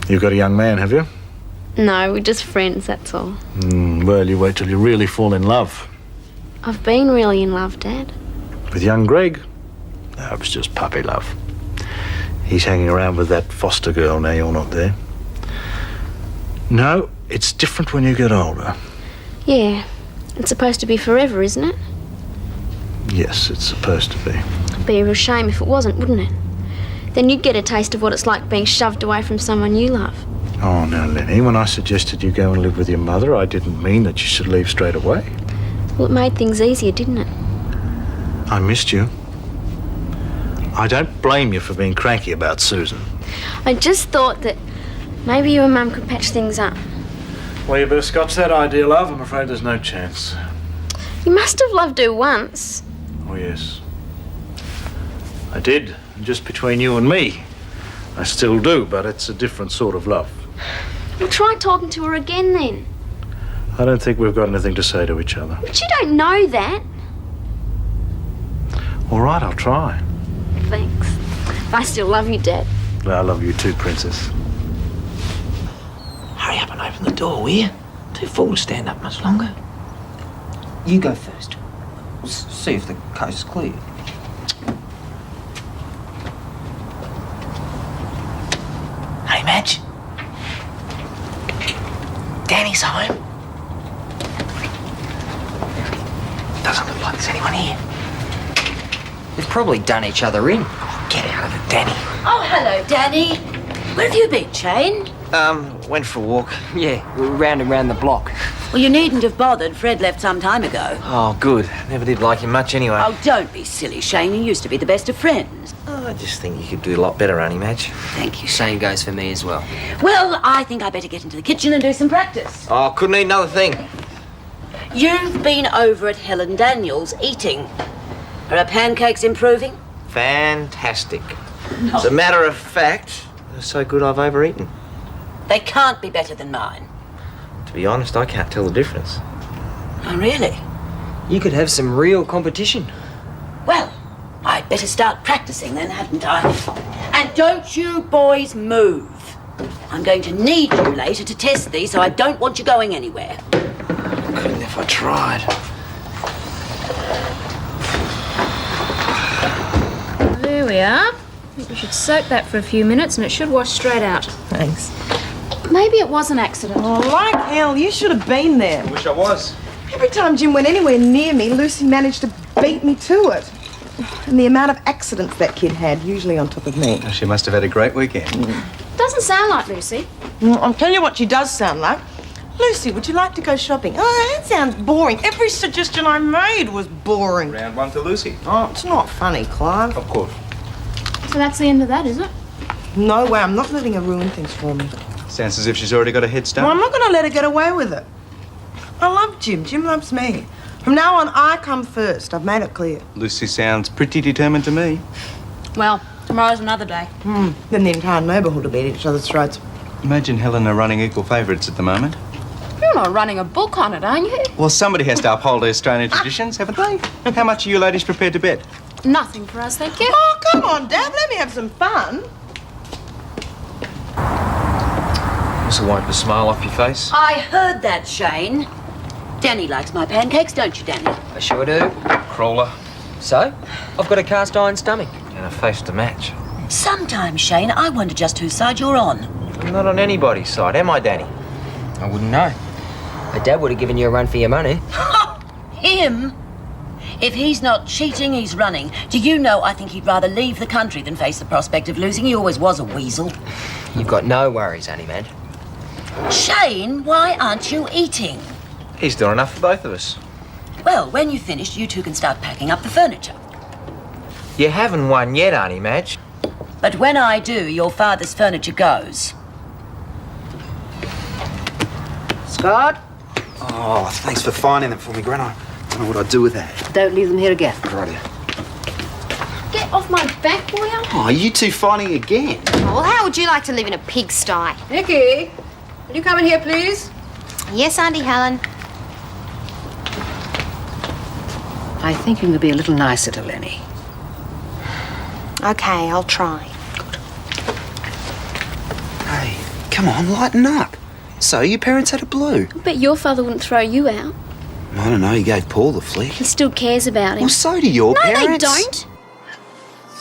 S21: You've got a young man, have you?
S18: No, we're just friends, that's all.
S21: Well, you wait till you really fall in love.
S18: I've been really in love, Dad.
S21: With young Greg? No, it was just puppy love. He's hanging around with that foster girl now you're not there. No, it's different when you get older.
S18: Yeah. It's supposed to be forever, isn't it?
S21: Yes, it's supposed to be.
S18: It'd be a real shame if it wasn't, wouldn't it? Then you'd get a taste of what it's like being shoved away from someone you love.
S21: Oh, now, Lenny, when I suggested you go and live with your mother, I didn't mean that you should leave straight away.
S18: Well, it made things easier, didn't it?
S21: I missed you. I don't blame you for being cranky about Susan.
S18: I just thought that maybe you and Mum could patch things up.
S21: Well, you better scotch that idea, love. I'm afraid there's no chance.
S18: You must have loved her once.
S21: Oh, yes. I did. Just between you and me. I still do, but it's a different sort of love.
S18: Well, try talking to her again, then.
S21: I don't think we've got anything to say to each other.
S18: But you don't know that.
S21: All right, I'll try.
S18: Thanks. I still love you, Dad.
S21: I love you too, Princess.
S3: Hurry up and open the door, will you? Too full to stand up much longer. You go first. We'll see if the coast's clear. Hey, Madge. Danny's home. Doesn't look like there's anyone here. They've probably done each other in. Get out of it, Danny.
S15: Oh, hello, Danny. Where have you been, Shane?
S3: Went for a walk. Yeah, round and round the block.
S15: Well, you needn't have bothered. Fred left some time ago.
S3: Oh, good. Never did like him much anyway.
S15: Oh, don't be silly, Shane. You used to be the best of friends.
S3: Oh, I just think you could do a lot better, Auntie Madge.
S15: Thank you.
S3: Same goes for me as well.
S15: Well, I think I better get into the kitchen and do some practice.
S3: Oh, couldn't eat another thing.
S15: You've been over at Helen Daniels eating. Are her pancakes improving?
S3: Fantastic. As a matter of fact, they're so good I've overeaten.
S15: They can't be better than mine.
S3: To be honest, I can't tell the difference.
S15: Oh, really?
S3: You could have some real competition.
S15: Well, I'd better start practicing then, hadn't I? And don't you boys move. I'm going to need you later to test these, so I don't want you going anywhere.
S3: Couldn't if I tried.
S18: There we are. I think we should soak that for a few minutes and it should wash straight out.
S12: Thanks.
S18: Maybe it was an accident.
S12: Oh, like hell, you should have been there.
S21: I wish I was.
S12: Every time Jim went anywhere near me, Lucy managed to beat me to it. And the amount of accidents that kid had, usually on top of me.
S14: She must have had a great weekend.
S18: Doesn't sound like Lucy.
S12: I'll tell you what she does sound like. Lucy, would you like to go shopping? Oh, that sounds boring. Every suggestion I made was boring.
S14: Round one to Lucy.
S12: Oh, it's not funny, Clive.
S14: Of course.
S18: So that's the end of that, is it?
S12: No way, I'm not letting her ruin things for me.
S14: Sounds as if she's already got a head start.
S12: Well, I'm not going to let her get away with it. I love Jim. Jim loves me. From now on, I come first. I've made it clear.
S14: Lucy sounds pretty determined to me.
S18: Well, tomorrow's another day.
S12: Then the entire neighbourhood will be at each other's throats.
S14: Imagine Helen are running equal favourites at the moment.
S18: You're not running a book on it, aren't you?
S14: Well, somebody has to uphold Australian traditions, haven't they? How much are you ladies prepared to bet?
S18: Nothing for us, thank you.
S12: Oh, come on, Dad. Let me have some fun.
S3: This'll wipe a smile off your face.
S15: I heard that, Shane. Danny likes my pancakes, don't you, Danny?
S3: I sure do. Crawler. So? I've got a cast iron stomach. And a face to match.
S15: Sometimes, Shane, I wonder just whose side you're on.
S3: I'm not on anybody's side, am I, Danny? I wouldn't know. But Dad would have given you a run for your money.
S15: Him? If he's not cheating, he's running. Do you know, I think he'd rather leave the country than face the prospect of losing. He always was a weasel.
S3: You've got no worries, Annie, man.
S15: Shane, why aren't you eating?
S3: He's doing enough for both of us.
S15: Well, when you've finished, you two can start packing up the furniture.
S3: You haven't won yet, Auntie Madge.
S15: But when I do, your father's furniture goes. Scott,
S4: Oh, thanks for finding them for me, Gran. I don't know what I'd do with that.
S13: Don't leave them here again.
S4: Right here.
S18: Get off my back, will you?
S4: Oh, you two finding again?
S10: Well, how would you like to live in a pigsty?
S22: Vikki, will you come in here, please?
S10: Yes, Auntie Helen.
S13: I think you could be a little nicer to Lenny.
S10: Okay, I'll try.
S4: Hey, come on, lighten up. So, your parents had a blue.
S18: I bet your father wouldn't throw you out.
S4: I don't know, he gave Paul the flick.
S18: He still cares about him.
S4: Well, so do your parents.
S18: No, they don't.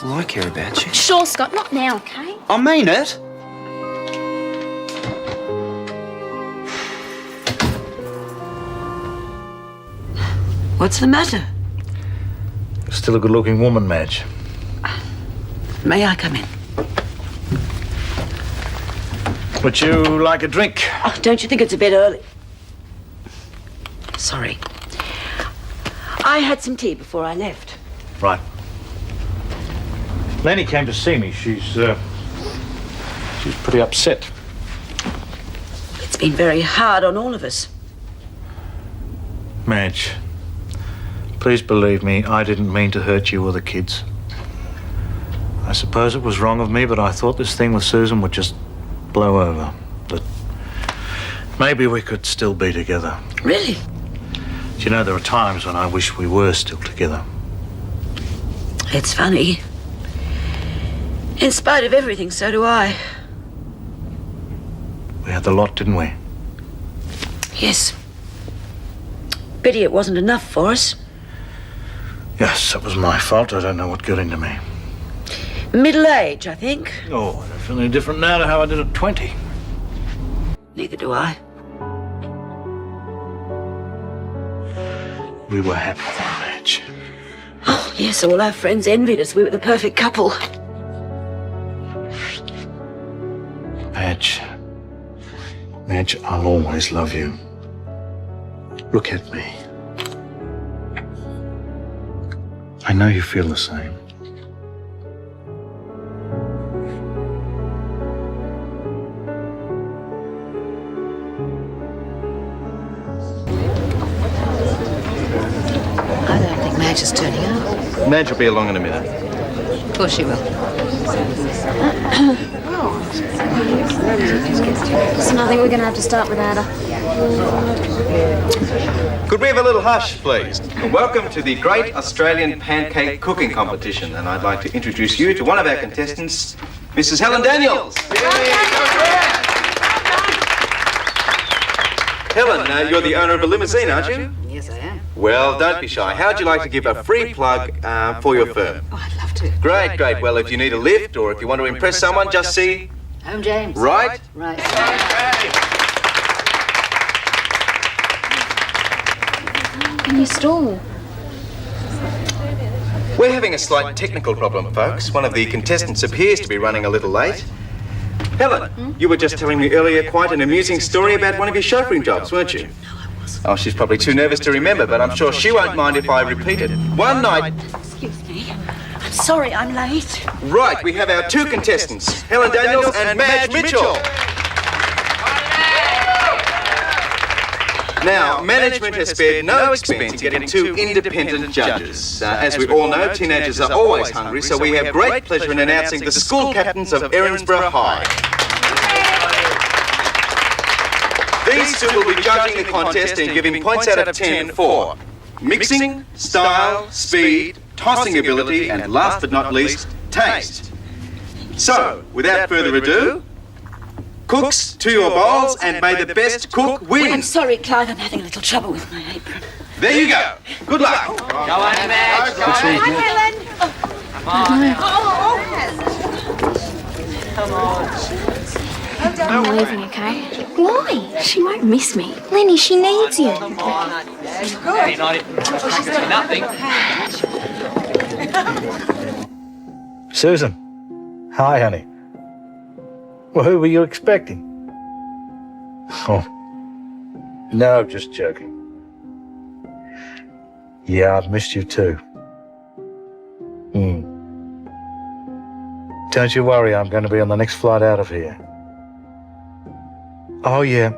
S4: Well, I care about you.
S18: Sure, Scott, not now, okay?
S4: I mean it.
S15: What's the matter?
S21: Still a good-looking woman, Madge.
S15: May I come in?
S21: Would you like a drink?
S15: Oh, don't you think it's a bit early? Sorry. I had some tea before I left.
S21: Right. Lenny came to see me. She's pretty upset.
S15: It's been very hard on all of us.
S21: Madge, please believe me, I didn't mean to hurt you or the kids. I suppose it was wrong of me, but I thought this thing with Susan would just blow over. That maybe we could still be together.
S15: Really?
S21: Do you know, there are times when I wish we were still together.
S15: It's funny. In spite of everything, so do I.
S21: We had the lot, didn't we?
S15: Yes. Pity it wasn't enough for us.
S21: Yes, that was my fault. I don't know what got into me.
S15: Middle age, I think.
S21: Oh, I don't feel any different now to how I did at 20.
S15: Neither do I.
S21: We were happy then, Madge.
S15: Oh, yes, all our friends envied us. We were the perfect couple.
S21: Madge, I'll always love you. Look at me. I know you feel the same.
S13: I don't think Madge is turning up.
S14: Madge will be along in a minute.
S13: Of course she will.
S18: So I think we're going to have to start without her.
S14: Could we have a little hush, please? Welcome to the Great Australian Pancake Cooking Competition, and I'd like to introduce you to one of our contestants, Mrs. Helen Daniels. Helen, you're the owner of a limousine, aren't you?
S13: Yes, I am.
S14: Well, don't be shy. How'd you like to give a free plug for your firm?
S13: Oh, I'd love to.
S14: Great, great. Well, if you need a lift or if you want to impress someone, just see...
S13: Home, James.
S14: Right?
S13: Right.
S18: Can you stall?
S14: We're having a slight technical problem, folks. One of the contestants appears to be running a little late. Helen, you were just telling me earlier quite an amusing story about one of your chauffeuring jobs, weren't you? No, I wasn't. Oh, she's probably too nervous to remember, but I'm sure she won't mind if I repeat it. One night...
S15: Excuse me. I'm sorry I'm late.
S14: Right, we have our two contestants, Helen Daniels and Madge Mitchell. Now, management has spared no expense in getting two independent judges. As we all know, teenagers are always hungry, so we have great pleasure in announcing the school captains of Erinsborough High. These two will be judging the contest and giving points out of 10 for mixing, style, speed, tossing ability, and last but not least, taste. So, without further ado, cooks, to your bowls, and may the best cook win.
S15: I'm sorry, Clive, I'm having a little trouble with my apron.
S14: There you go. Good luck.
S15: Go on, Madge.
S14: Hi,
S15: Helen.
S14: Come on.
S15: Come on.
S18: I'm leaving, okay? Why? She won't miss me. Lenny, she needs you.
S21: Susan. Hi, honey. Well, who were you expecting? Oh. No, just joking. Yeah, I've missed you too. Don't you worry, I'm going to be on the next flight out of here. Oh, yeah.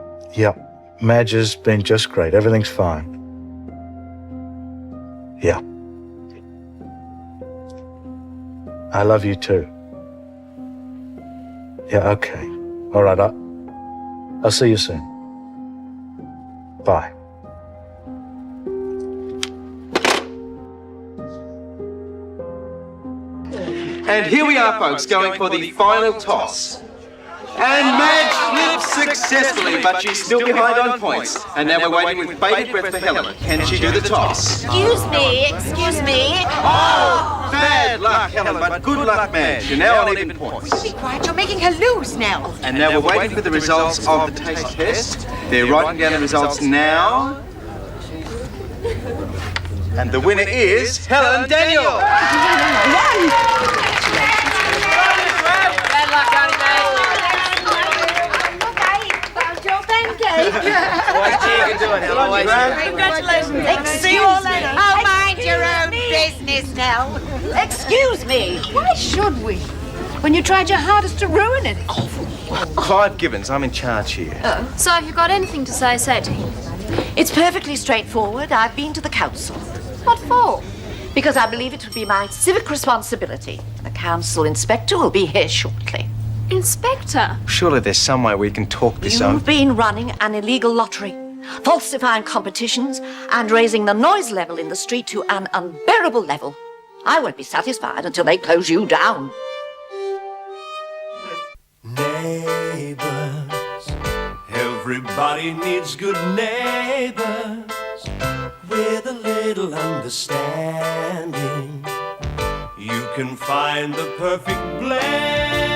S21: Madge has been just great. Everything's fine. Yeah. I love you too. Yeah, okay. All right, I'll see you soon. Bye.
S14: And here we are, folks, going for the final toss. And Madge flips successfully, but she's still behind on points. And now we're waiting with bated breath for Helen. Can she do the toss?
S15: Excuse me.
S14: Oh, bad luck, Helen, but good luck, Madge. You're now on even points.
S16: Be quiet, you're making her lose now.
S14: And now we're waiting for the results of the taste test. They're writing down the results now. And the winner is Helen Daniel.
S15: Bad luck, Johnny, Congratulations. Excuse me.
S16: Oh, mind your own business now.
S15: Excuse me.
S10: Why should we? When you tried your hardest to ruin it.
S4: Clive Gibbons, I'm in charge here.
S18: So if you've got anything to say, say it to him.
S15: It's perfectly straightforward. I've been to the council.
S18: What for?
S15: Because I believe it would be my civic responsibility. The council inspector will be here shortly.
S18: Inspector?
S4: Surely there's some way we can talk this over.
S15: You've been running an illegal lottery, falsifying competitions, and raising the noise level in the street to an unbearable level. I won't be satisfied until they close you down.
S1: Neighbours, everybody needs good neighbours with a little understanding. You can find the perfect blend.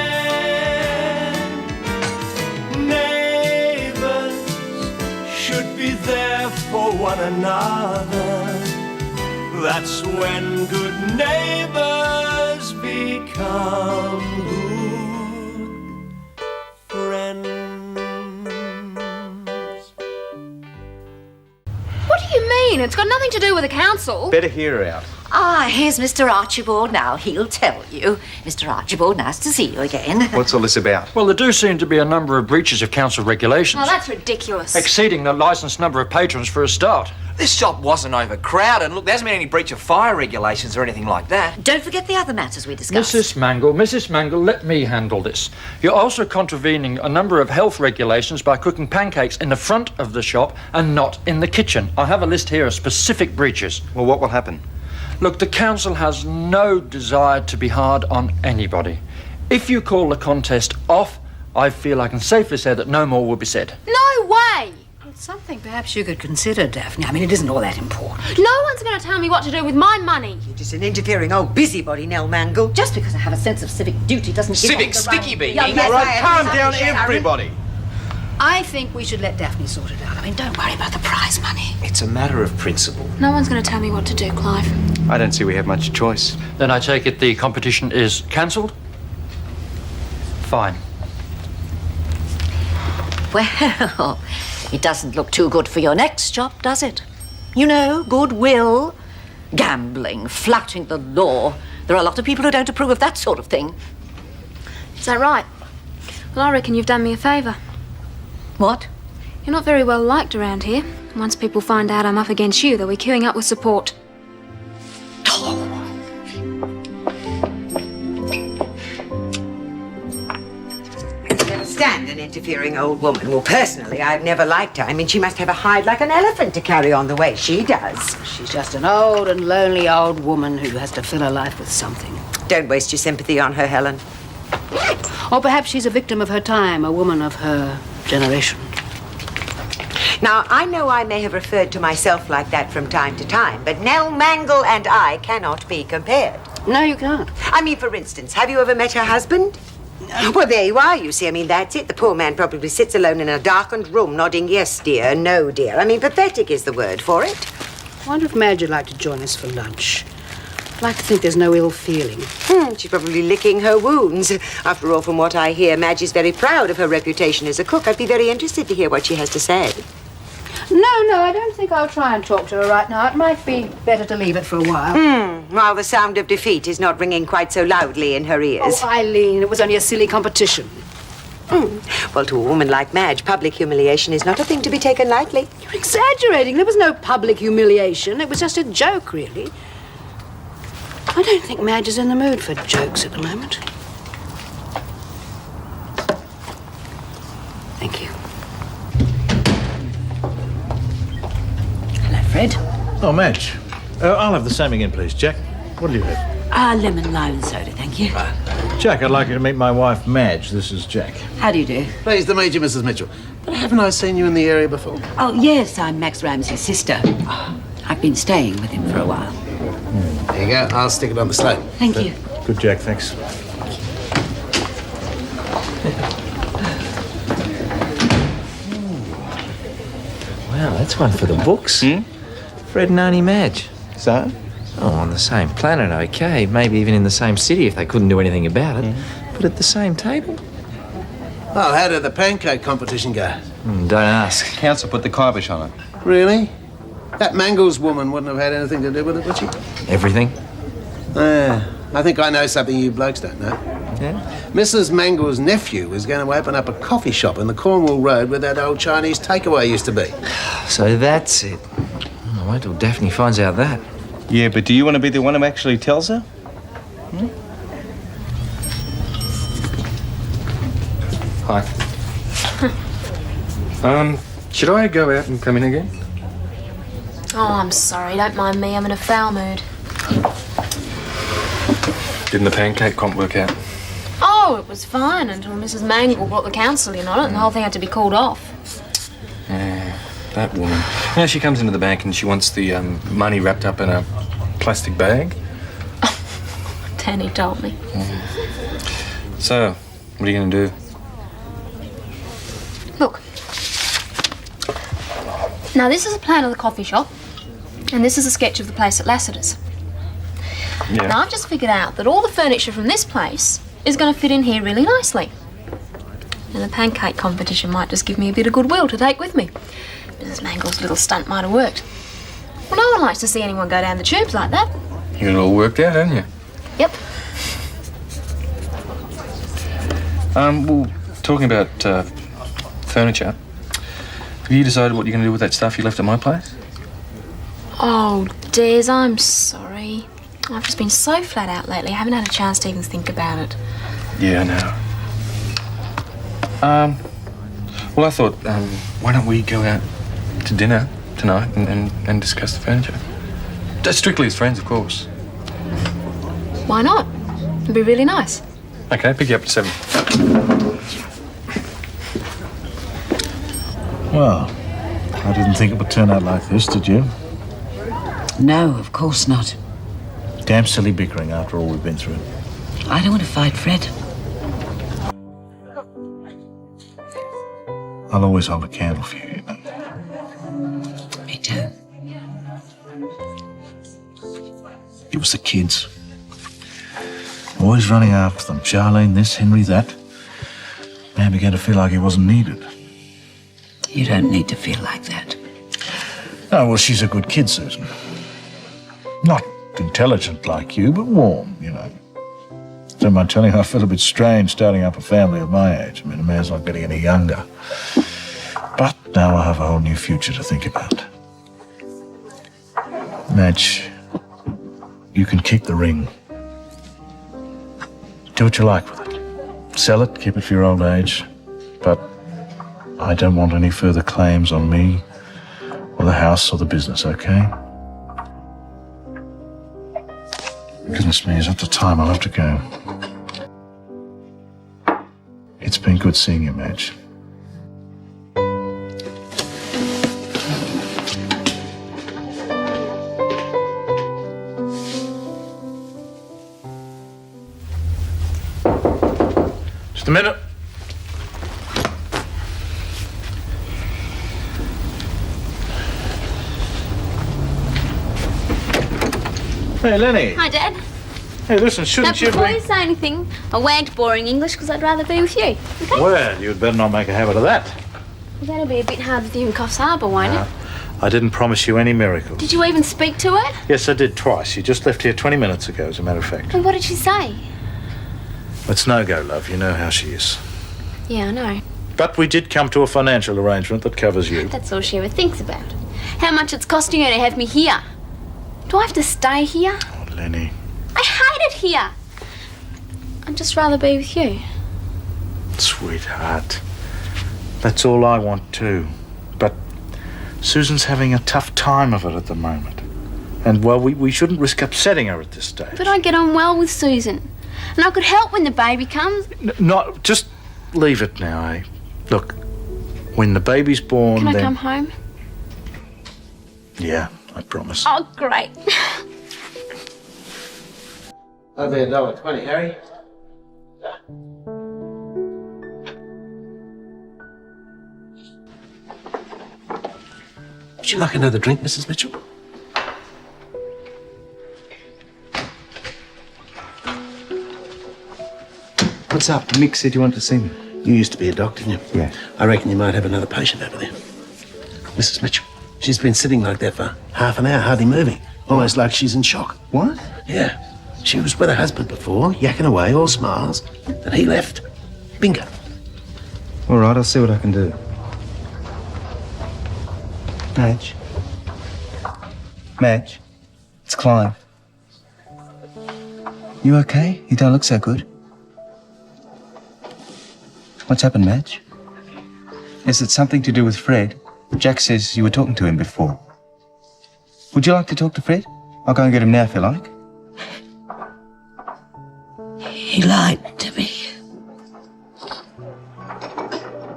S1: Neighbours should be there for one another. That's when good neighbours become good friends.
S18: What do you mean? It's got nothing to do with the council.
S4: Better hear her out.
S15: Ah, here's Mr. Archibald now. He'll tell you. Mr. Archibald, nice to see you again.
S4: What's all this about?
S7: Well, there do seem to be a number of breaches of council regulations.
S18: Oh, that's ridiculous.
S7: Exceeding the licensed number of patrons for a start.
S3: This shop wasn't overcrowded. Look, there hasn't been any breach of fire regulations or anything like that.
S15: Don't forget the other matters we discussed.
S7: Mrs. Mangle, let me handle this. You're also contravening a number of health regulations by cooking pancakes in the front of the shop and not in the kitchen. I have a list here of specific breaches.
S4: Well, what will happen?
S7: Look, the council has no desire to be hard on anybody. If you call the contest off, I feel I can safely say that no more will be said.
S18: No way!
S13: It's something perhaps you could consider, Daphne. I mean, it isn't all that important.
S18: No one's going to tell me what to do with my money.
S16: You're just an interfering old busybody, Nell Mangle.
S15: Just because I have a sense of civic duty doesn't give
S3: Civic
S15: me the
S3: sticky bee.
S15: right...
S4: All right, calm down, everybody.
S13: I think we should let Daphne sort it out. I mean, don't worry about the prize money.
S3: It's a matter of principle.
S18: No one's going to tell me what to do, Clive.
S4: I don't see we have much choice.
S7: Then I take it the competition is cancelled? Fine.
S15: Well, it doesn't look too good for your next job, does it? You know, goodwill, gambling, flouting the law. There are a lot of people who don't approve of that sort of thing.
S18: Is that right? Well, I reckon you've done me a favour.
S15: What?
S18: You're not very well liked around here. Once people find out I'm up against you, they'll be queuing up with support.
S16: Stand an interfering old woman. Well, personally, I've never liked her. I mean, she must have a hide like an elephant to carry on the way she does.
S13: She's just an old and lonely old woman who has to fill her life with something.
S16: Don't waste your sympathy on her, Helen.
S13: Or perhaps she's a victim of her time, a woman of her generation.
S16: Now, I know I may have referred to myself like that from time to time, but Nell Mangle and I cannot be compared.
S13: No, you can't.
S16: I mean, for instance, have you ever met her husband? Well, there you are, you see. I mean, that's it. The poor man probably sits alone in a darkened room, nodding yes, dear, no, dear. I mean, pathetic is the word for it.
S13: I wonder if Madge would like to join us for lunch. I'd like to think there's no ill feeling.
S16: She's probably licking her wounds. After all, from what I hear, Madge is very proud of her reputation as a cook. I'd be very interested to hear what she has to say.
S13: No, I don't think I'll try and talk to her right now. It might be better to leave it for a while.
S16: While the sound of defeat is not ringing quite so loudly in her ears.
S13: Oh, Eileen, it was only a silly competition.
S16: Well, to a woman like Madge, public humiliation is not a thing to be taken lightly.
S10: You're exaggerating. There was no public humiliation. It was just a joke, really. I don't think Madge is in the mood for jokes at the moment.
S16: Thank you.
S10: Hello, Fred.
S21: Oh, Madge. I'll have the same again, please. Jack, what'll you have?
S15: Lemon lime soda, thank you.
S21: Jack, I'd like you to meet my wife, Madge. This is Jack.
S15: How do you do?
S2: Pleased to meet you, Mrs. Mitchell. But haven't I seen you in the area before?
S15: Oh, yes, I'm Max Ramsay's sister. I've been staying with him for a while.
S2: There you go. I'll stick it on the slate.
S15: Thank you.
S21: Good, Jack, thanks.
S3: Wow, that's one for the books. Fred and Auntie Madge.
S4: So?
S3: Oh, on the same planet, okay. Maybe even in the same city if they couldn't do anything about it. But at the same table?
S2: Oh, how did the pancake competition go?
S3: Don't ask.
S4: Council put the kibosh on it.
S2: Really? That Mangles woman wouldn't have had anything to do with it, would she?
S3: Everything.
S2: I think I know something you blokes don't know.
S3: Yeah?
S2: Mrs. Mangles' nephew is going to open up a coffee shop in the Cornwall Road where that old Chinese takeaway used to be.
S3: So that's it. Oh, wait till Daphne finds out that.
S4: Yeah, but do you want to be the one who actually tells her?
S8: Hi. Should I go out and come in again?
S18: Oh, I'm sorry. Don't mind me. I'm in a foul mood.
S8: Didn't the pancake comp work out?
S18: Oh, it was fine until Mrs. Mangle brought the council in on it and the whole thing had to be called off.
S8: Yeah, that woman. Now she comes into the bank and she wants the money wrapped up in a plastic bag.
S18: Danny told me.
S8: So, what are you going to do?
S18: Look. Now, this is a plan of the coffee shop, and this is a sketch of the place at Lassiter's.
S8: Yeah.
S18: Now, I've just figured out that all the furniture from this place is going to fit in here really nicely. And the pancake competition might just give me a bit of goodwill to take with me. Mrs. Mangle's little stunt might have worked. Well, no one likes to see anyone go down the tubes like that.
S8: You got it all worked out, haven't you?
S18: Yep.
S8: Well, talking about furniture, have you decided what you're going to do with that stuff you left at my place?
S18: Oh, Des, I'm sorry. I've just been so flat out lately, I haven't had a chance to even think about it.
S8: Yeah, I know. Well, I thought, why don't we go out to dinner tonight and discuss the furniture? Just strictly as friends, of course.
S18: Why not? It'd be really nice.
S8: Okay, pick you up at 7.
S21: Well, I didn't think it would turn out like this, did you?
S15: No, of course not.
S21: Damn silly bickering after all we've been through.
S15: I don't want to fight Fred.
S21: I'll always hold a candle for you, you know.
S15: Me too.
S21: It was the kids. Always running after them. Charlene this, Henry that. Man began to feel like he wasn't needed.
S15: You don't need to feel like that.
S21: Oh, well, she's a good kid, Susan. Not intelligent like you, but warm, you know. Don't mind telling you, I feel a bit strange starting up a family of my age. I mean, a man's not getting any younger. But now I have a whole new future to think about. Madge, you can keep the ring. Do what you like with it. Sell it, keep it for your old age. But I don't want any further claims on me or the house or the business, okay? Goodness me, is that the time? I'll have to go. It's been good seeing you, Madge. Just a minute. Hey, Lenny.
S18: Hi, Dad.
S21: Hey, listen, shouldn't you
S18: Before
S21: be...
S18: you say anything, I wagged boring English because I'd rather be with you, okay?
S21: Well, you'd better not make a habit of that.
S18: Well, that'll be a bit hard with you in Coffs Harbour, won't it?
S21: I didn't promise you any miracles.
S18: Did you even speak to her?
S21: Yes, I did twice. You just left here 20 minutes ago, as a matter of fact.
S18: And what did she say?
S21: It's no go, love. You know how she is.
S17: Yeah, I know.
S21: But we did come to a financial arrangement that covers you.
S17: That's all she ever thinks about. How much it's costing her to have me here. Do I have to stay here?
S21: Oh, Lenny.
S17: I hate it here. I'd just rather be with you.
S21: Sweetheart. That's all I want too. But Susan's having a tough time of it at the moment. And, well, we shouldn't risk upsetting her at this stage.
S17: But I get on well with Susan. And I could help when the baby comes.
S21: No, just leave it now, eh? Look, when the baby's born,
S17: Can I
S21: then...
S17: come home?
S21: Yeah, I promise.
S17: Oh, great.
S2: That'll be $1.20, Harry. Would you like another drink, Mrs. Mitchell?
S14: What's up? Mick said you wanted to see me.
S2: You used to be a doctor, didn't you?
S14: Yeah.
S2: I reckon you might have another patient over there. Mrs. Mitchell. She's been sitting like that for half an hour, hardly moving. Almost like she's in shock.
S14: What?
S2: Yeah. She was with her husband before, yakking away, all smiles. And he left. Bingo.
S14: All right, I'll see what I can do. Madge. Madge. It's Clive. You okay? You don't look so good. What's happened, Madge? Is it something to do with Fred? Jack says you were talking to him before. Would you like to talk to Fred? I'll go and get him now if you like.
S15: He lied to me.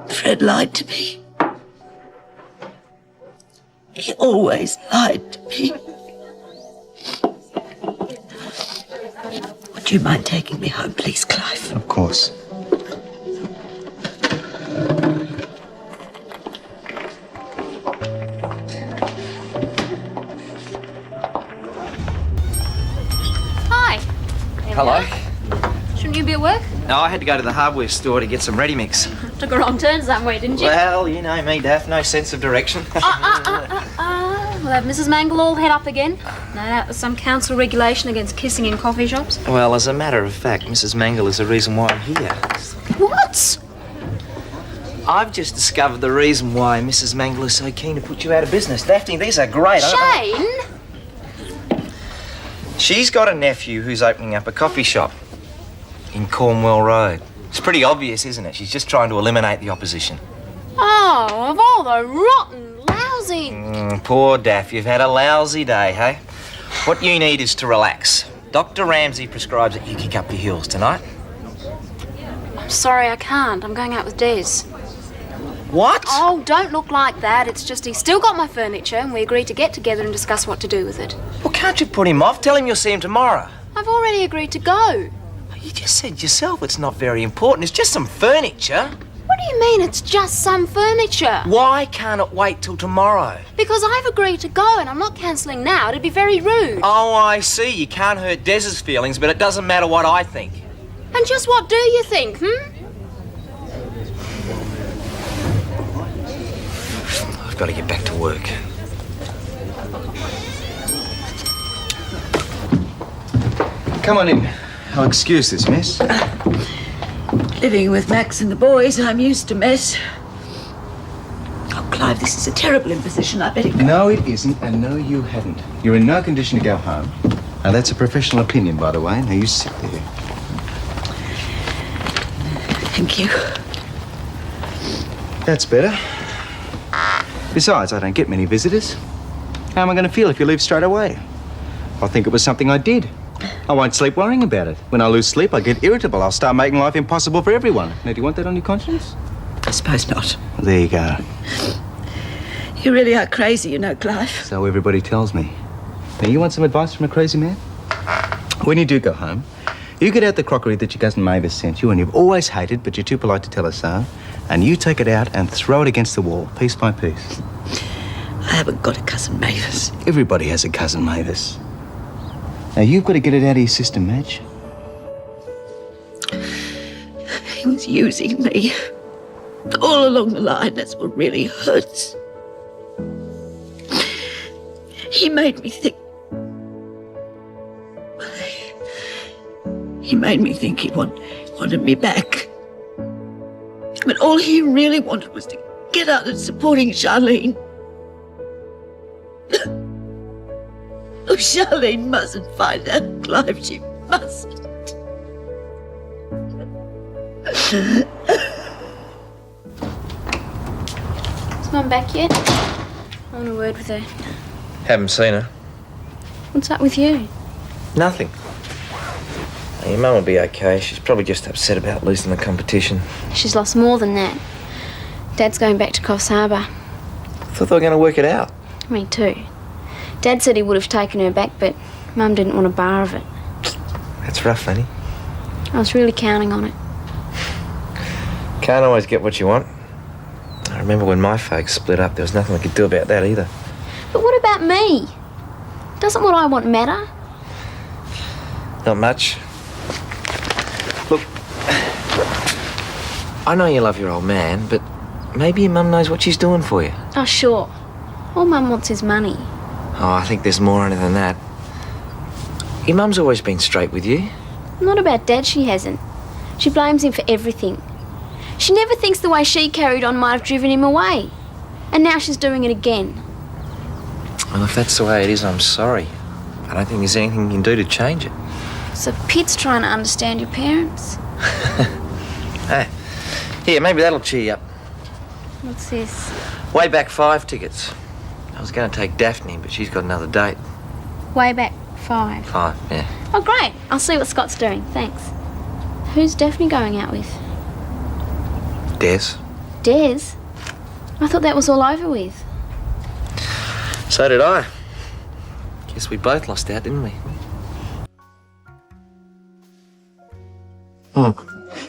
S15: Fred lied to me. He always lied to me. Would you mind taking me home, please, Clive?
S14: Of course.
S17: Hi.
S3: Hello.
S17: Shouldn't you be at work?
S3: No, I had to go to the hardware store to get some ready mix.
S17: Took a wrong turn somewhere, didn't you?
S3: Well, you know me, Daphne, no sense of direction.
S17: We'll have Mrs. Mangle all head up again. No doubt there's some council regulation against kissing in coffee shops.
S3: Well, as a matter of fact, Mrs. Mangle is the reason why I'm here.
S17: What?
S3: I've just discovered the reason why Mrs. Mangle is so keen to put you out of business. Daphne, these are great.
S17: Shane?
S3: She's got a nephew who's opening up a coffee shop in Cornwall Road. It's pretty obvious, isn't it? She's just trying to eliminate the opposition.
S17: Oh, of all the rotten, lousy...
S3: Poor Daff, you've had a lousy day, hey? What you need is to relax. Dr. Ramsay prescribes that you kick up the heels tonight.
S17: I'm sorry, I can't. I'm going out with Des.
S3: What?
S17: Oh, don't look like that. It's just he's still got my furniture and we agreed to get together and discuss what to do with it.
S3: Well, can't you put him off? Tell him you'll see him tomorrow.
S17: I've already agreed to go.
S3: You just said yourself it's not very important. It's just some furniture.
S17: What do you mean it's just some furniture?
S3: Why can't it wait till tomorrow?
S17: Because I've agreed to go and I'm not cancelling now. It'd be very rude.
S3: Oh, I see. You can't hurt Des's feelings, but it doesn't matter what I think.
S17: And just what do you think,
S3: I've got to get back to work.
S14: Come on in. I'll excuse this mess.
S15: Living with Max and the boys, I'm used to mess. Oh, Clive, this is a terrible imposition. I better go.
S14: No, it isn't, and no, you haven't. You're in no condition to go home. Now, that's a professional opinion, by the way. Now, you sit there.
S15: Thank you.
S14: That's better. Besides, I don't get many visitors. How am I going to feel if you leave straight away? I'll think it was something I did. I won't sleep worrying about it. When I lose sleep, I get irritable. I'll start making life impossible for everyone. Now, do you want that on your conscience?
S15: I suppose not.
S14: Well, there you go.
S15: You really are crazy, you know, Clive.
S14: So everybody tells me. Now, you want some advice from a crazy man? When you do go home, you get out the crockery that your cousin Mavis sent you and you've always hated, but you're too polite to tell her so, and you take it out and throw it against the wall, piece by piece.
S15: I haven't got a cousin Mavis.
S14: Everybody has a cousin Mavis. Now, you've got to get it out of your system, Madge.
S15: He was using me. All along the line, that's what really hurts. He made me think... He made me think he wanted me back. But all he really wanted was to get out and supporting Charlene. Oh, Charlene mustn't find out, Clive. She mustn't.
S18: Is Mum back yet? I want a word with her.
S3: Haven't seen her.
S18: What's up with you?
S3: Nothing. Your mum will be okay. She's probably just upset about losing the competition.
S18: She's lost more than that. Dad's going back to Coffs Harbour.
S3: I thought they were going to work it out.
S18: Me too. Dad said he would have taken her back, but Mum didn't want a bar of it.
S3: That's rough, Annie.
S18: I was really counting on it.
S3: Can't always get what you want. I remember when my folks split up, there was nothing I could do about that either.
S18: But what about me? Doesn't what I want matter?
S3: Not much. Look, I know you love your old man, but maybe your mum knows what she's doing for you.
S18: Oh, sure. All Mum wants is money.
S3: Oh, I think there's more in it than that. Your mum's always been straight with you.
S18: Not about Dad, she hasn't. She blames him for everything. She never thinks the way she carried on might have driven him away. And now she's doing it again.
S3: Well, if that's the way it is, I'm sorry. I don't think there's anything you can do to change it.
S18: So Pitt's trying to understand your parents.
S3: Hey, here, maybe that'll cheer you up.
S18: What's this?
S3: Way back 5 tickets. I was going to take Daphne, but she's got another date.
S18: Way back 5.
S3: 5, yeah.
S18: Oh, great. I'll see what Scott's doing. Thanks. Who's Daphne going out with?
S3: Des.
S18: Des? I thought that was all over with.
S3: So did I. Guess we both lost out, didn't we?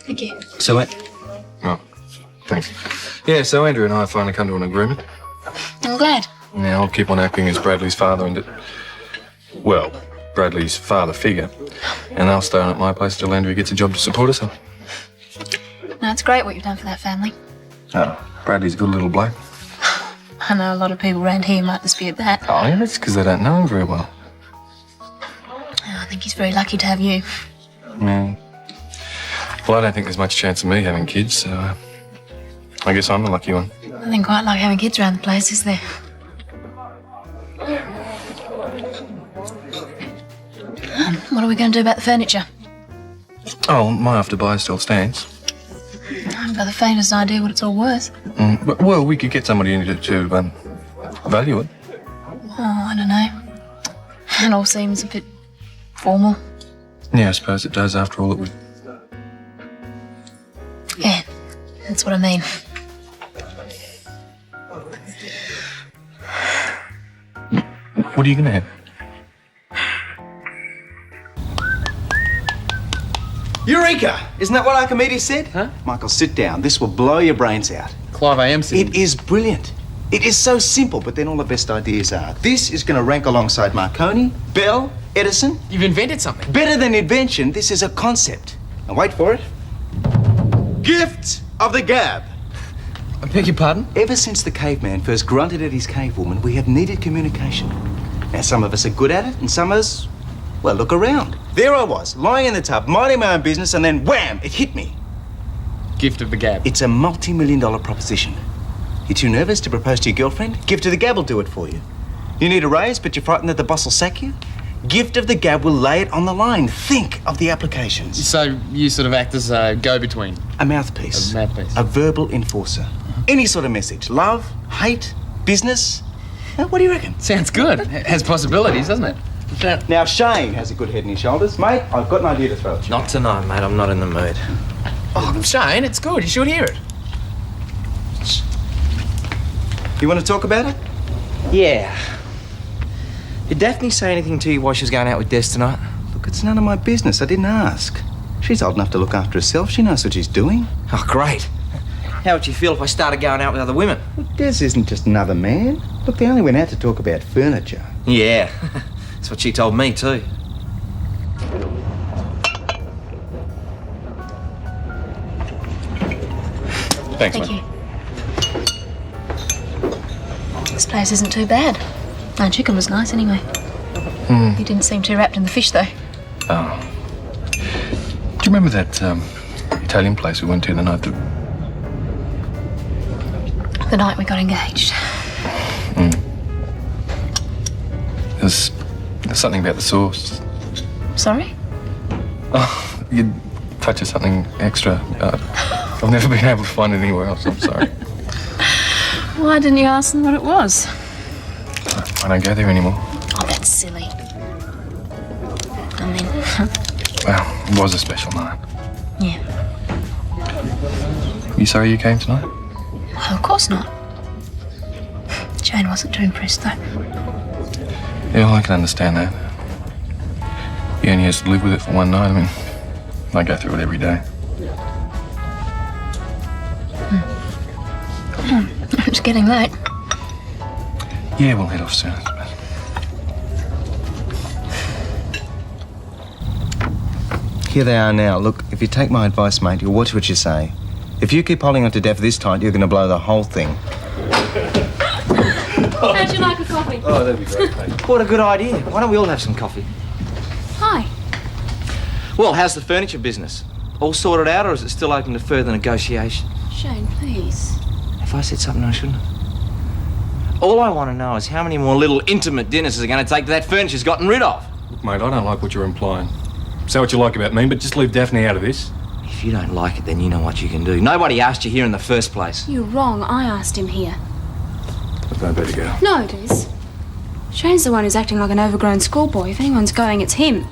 S18: Thank you.
S8: So, oh, thanks. Yeah, so Andrew and I have finally come to an agreement.
S18: I'm glad.
S8: Now, I'll keep on acting as Bradley's father and, well, Bradley's father figure. And I'll stay on at my place till Andrew gets a job to support us on.
S18: No, it's great what you've done for that family.
S8: Oh, Bradley's a good little bloke.
S18: I know a lot of people around here might dispute that.
S8: Oh, yeah, that's because they don't know him very well.
S18: I think he's very lucky to have you.
S8: Yeah. Well, I don't think there's much chance of me having kids, so I guess I'm the lucky one.
S18: Nothing quite like having kids around the place, is there? What are we going to do about the furniture?
S8: Oh, my after-buy still stands.
S18: I haven't got the faintest idea what it's all worth.
S8: Well, we could get somebody in to value it.
S18: Oh, I don't know. It all seems a bit formal.
S8: Yeah, I suppose it does. After all, it would.
S18: Yeah, that's what I mean.
S8: What are you going to have?
S14: Eureka! Isn't that what Archimedes said? Huh? Michael, sit down. This will blow your brains out.
S2: Clive, I am sitting.
S14: It is brilliant. It is so simple, but then all the best ideas are. This is going to rank alongside Marconi, Bell, Edison.
S2: You've invented something.
S14: Better than invention, this is a concept. Now wait for it. Gift of the gab.
S2: I beg your pardon?
S14: Ever since the caveman first grunted at his cave woman, we have needed communication. Now some of us are good at it, and some of us, well, look around. There I was, lying in the tub, minding my own business, and then wham, it hit me.
S2: Gift of the gab.
S14: It's a multi-million-dollar proposition. You're too nervous to propose to your girlfriend? Gift of the gab will do it for you. You need a raise, but you're frightened that the boss will sack you? Gift of the gab will lay it on the line. Think of the applications.
S2: So you sort of act as a go-between?
S14: A mouthpiece.
S2: A mouthpiece.
S14: A verbal enforcer. Any sort of message. Love, hate, business. What do you reckon?
S2: Sounds good. It has possibilities, doesn't it?
S14: Now, Shane has a good head in his shoulders. Mate, I've got an idea to throw at you.
S3: Not tonight, mate. I'm not in the mood.
S2: Oh, Shane, it's good. You should hear it.
S14: You want to talk about it?
S3: Yeah. Did Daphne say anything to you while she was going out with Des tonight?
S14: Look, it's none of my business. I didn't ask. She's old enough to look after herself. She knows what she's doing.
S3: Oh, great. How would you feel if I started going out with other women?
S14: Well, Des isn't just another man. Look, they only went out to talk about furniture.
S3: Yeah. That's what she told me, too.
S8: Thanks,
S18: Thank
S8: mate.
S18: you. This place isn't too bad. My chicken was nice anyway. You didn't seem too wrapped in the fish, though.
S8: Oh. Do you remember that Italian place we went to the night that
S18: The night we got engaged.
S8: There's something about the sauce.
S18: Sorry?
S8: Oh, you touch of something extra. I've never been able to find it anywhere else. I'm sorry.
S18: Why didn't you ask them what it was?
S8: I don't go there anymore.
S18: Oh, that's silly. And then...
S8: Well, it was a special night.
S18: Yeah.
S8: You sorry you came tonight?
S18: Well, of course not. Jane wasn't too impressed, though.
S8: Yeah, well, I can understand that. He only has to live with it for one night. I mean, I go through it every day.
S18: It's getting late.
S8: Yeah, we'll head off soon, I suppose.
S14: Here they are now. Look, if you take my advice, mate, you'll watch what you say. If you keep holding on to Daphne this tight, you're going to blow the whole thing.
S18: How'd you like a coffee?
S8: Oh, that'd be great, mate.
S3: What a good idea. Why don't we all have some coffee?
S18: Hi.
S3: Well, how's the furniture business? All sorted out, or is it still open to further negotiation?
S18: Shane, please.
S3: Have I said something I shouldn't have? All I want to know is how many more little intimate dinners is it going to take that furniture's gotten rid of?
S8: Look, mate, I don't like what you're implying. Say what you like about me, but just leave Daphne out of this.
S3: If you don't like it, then you know what you can do. Nobody asked you here in the first place.
S18: You're wrong. I asked him here.
S8: Look, I better go.
S18: No, it is. Shane's the one who's acting like an overgrown schoolboy. If anyone's going, it's him.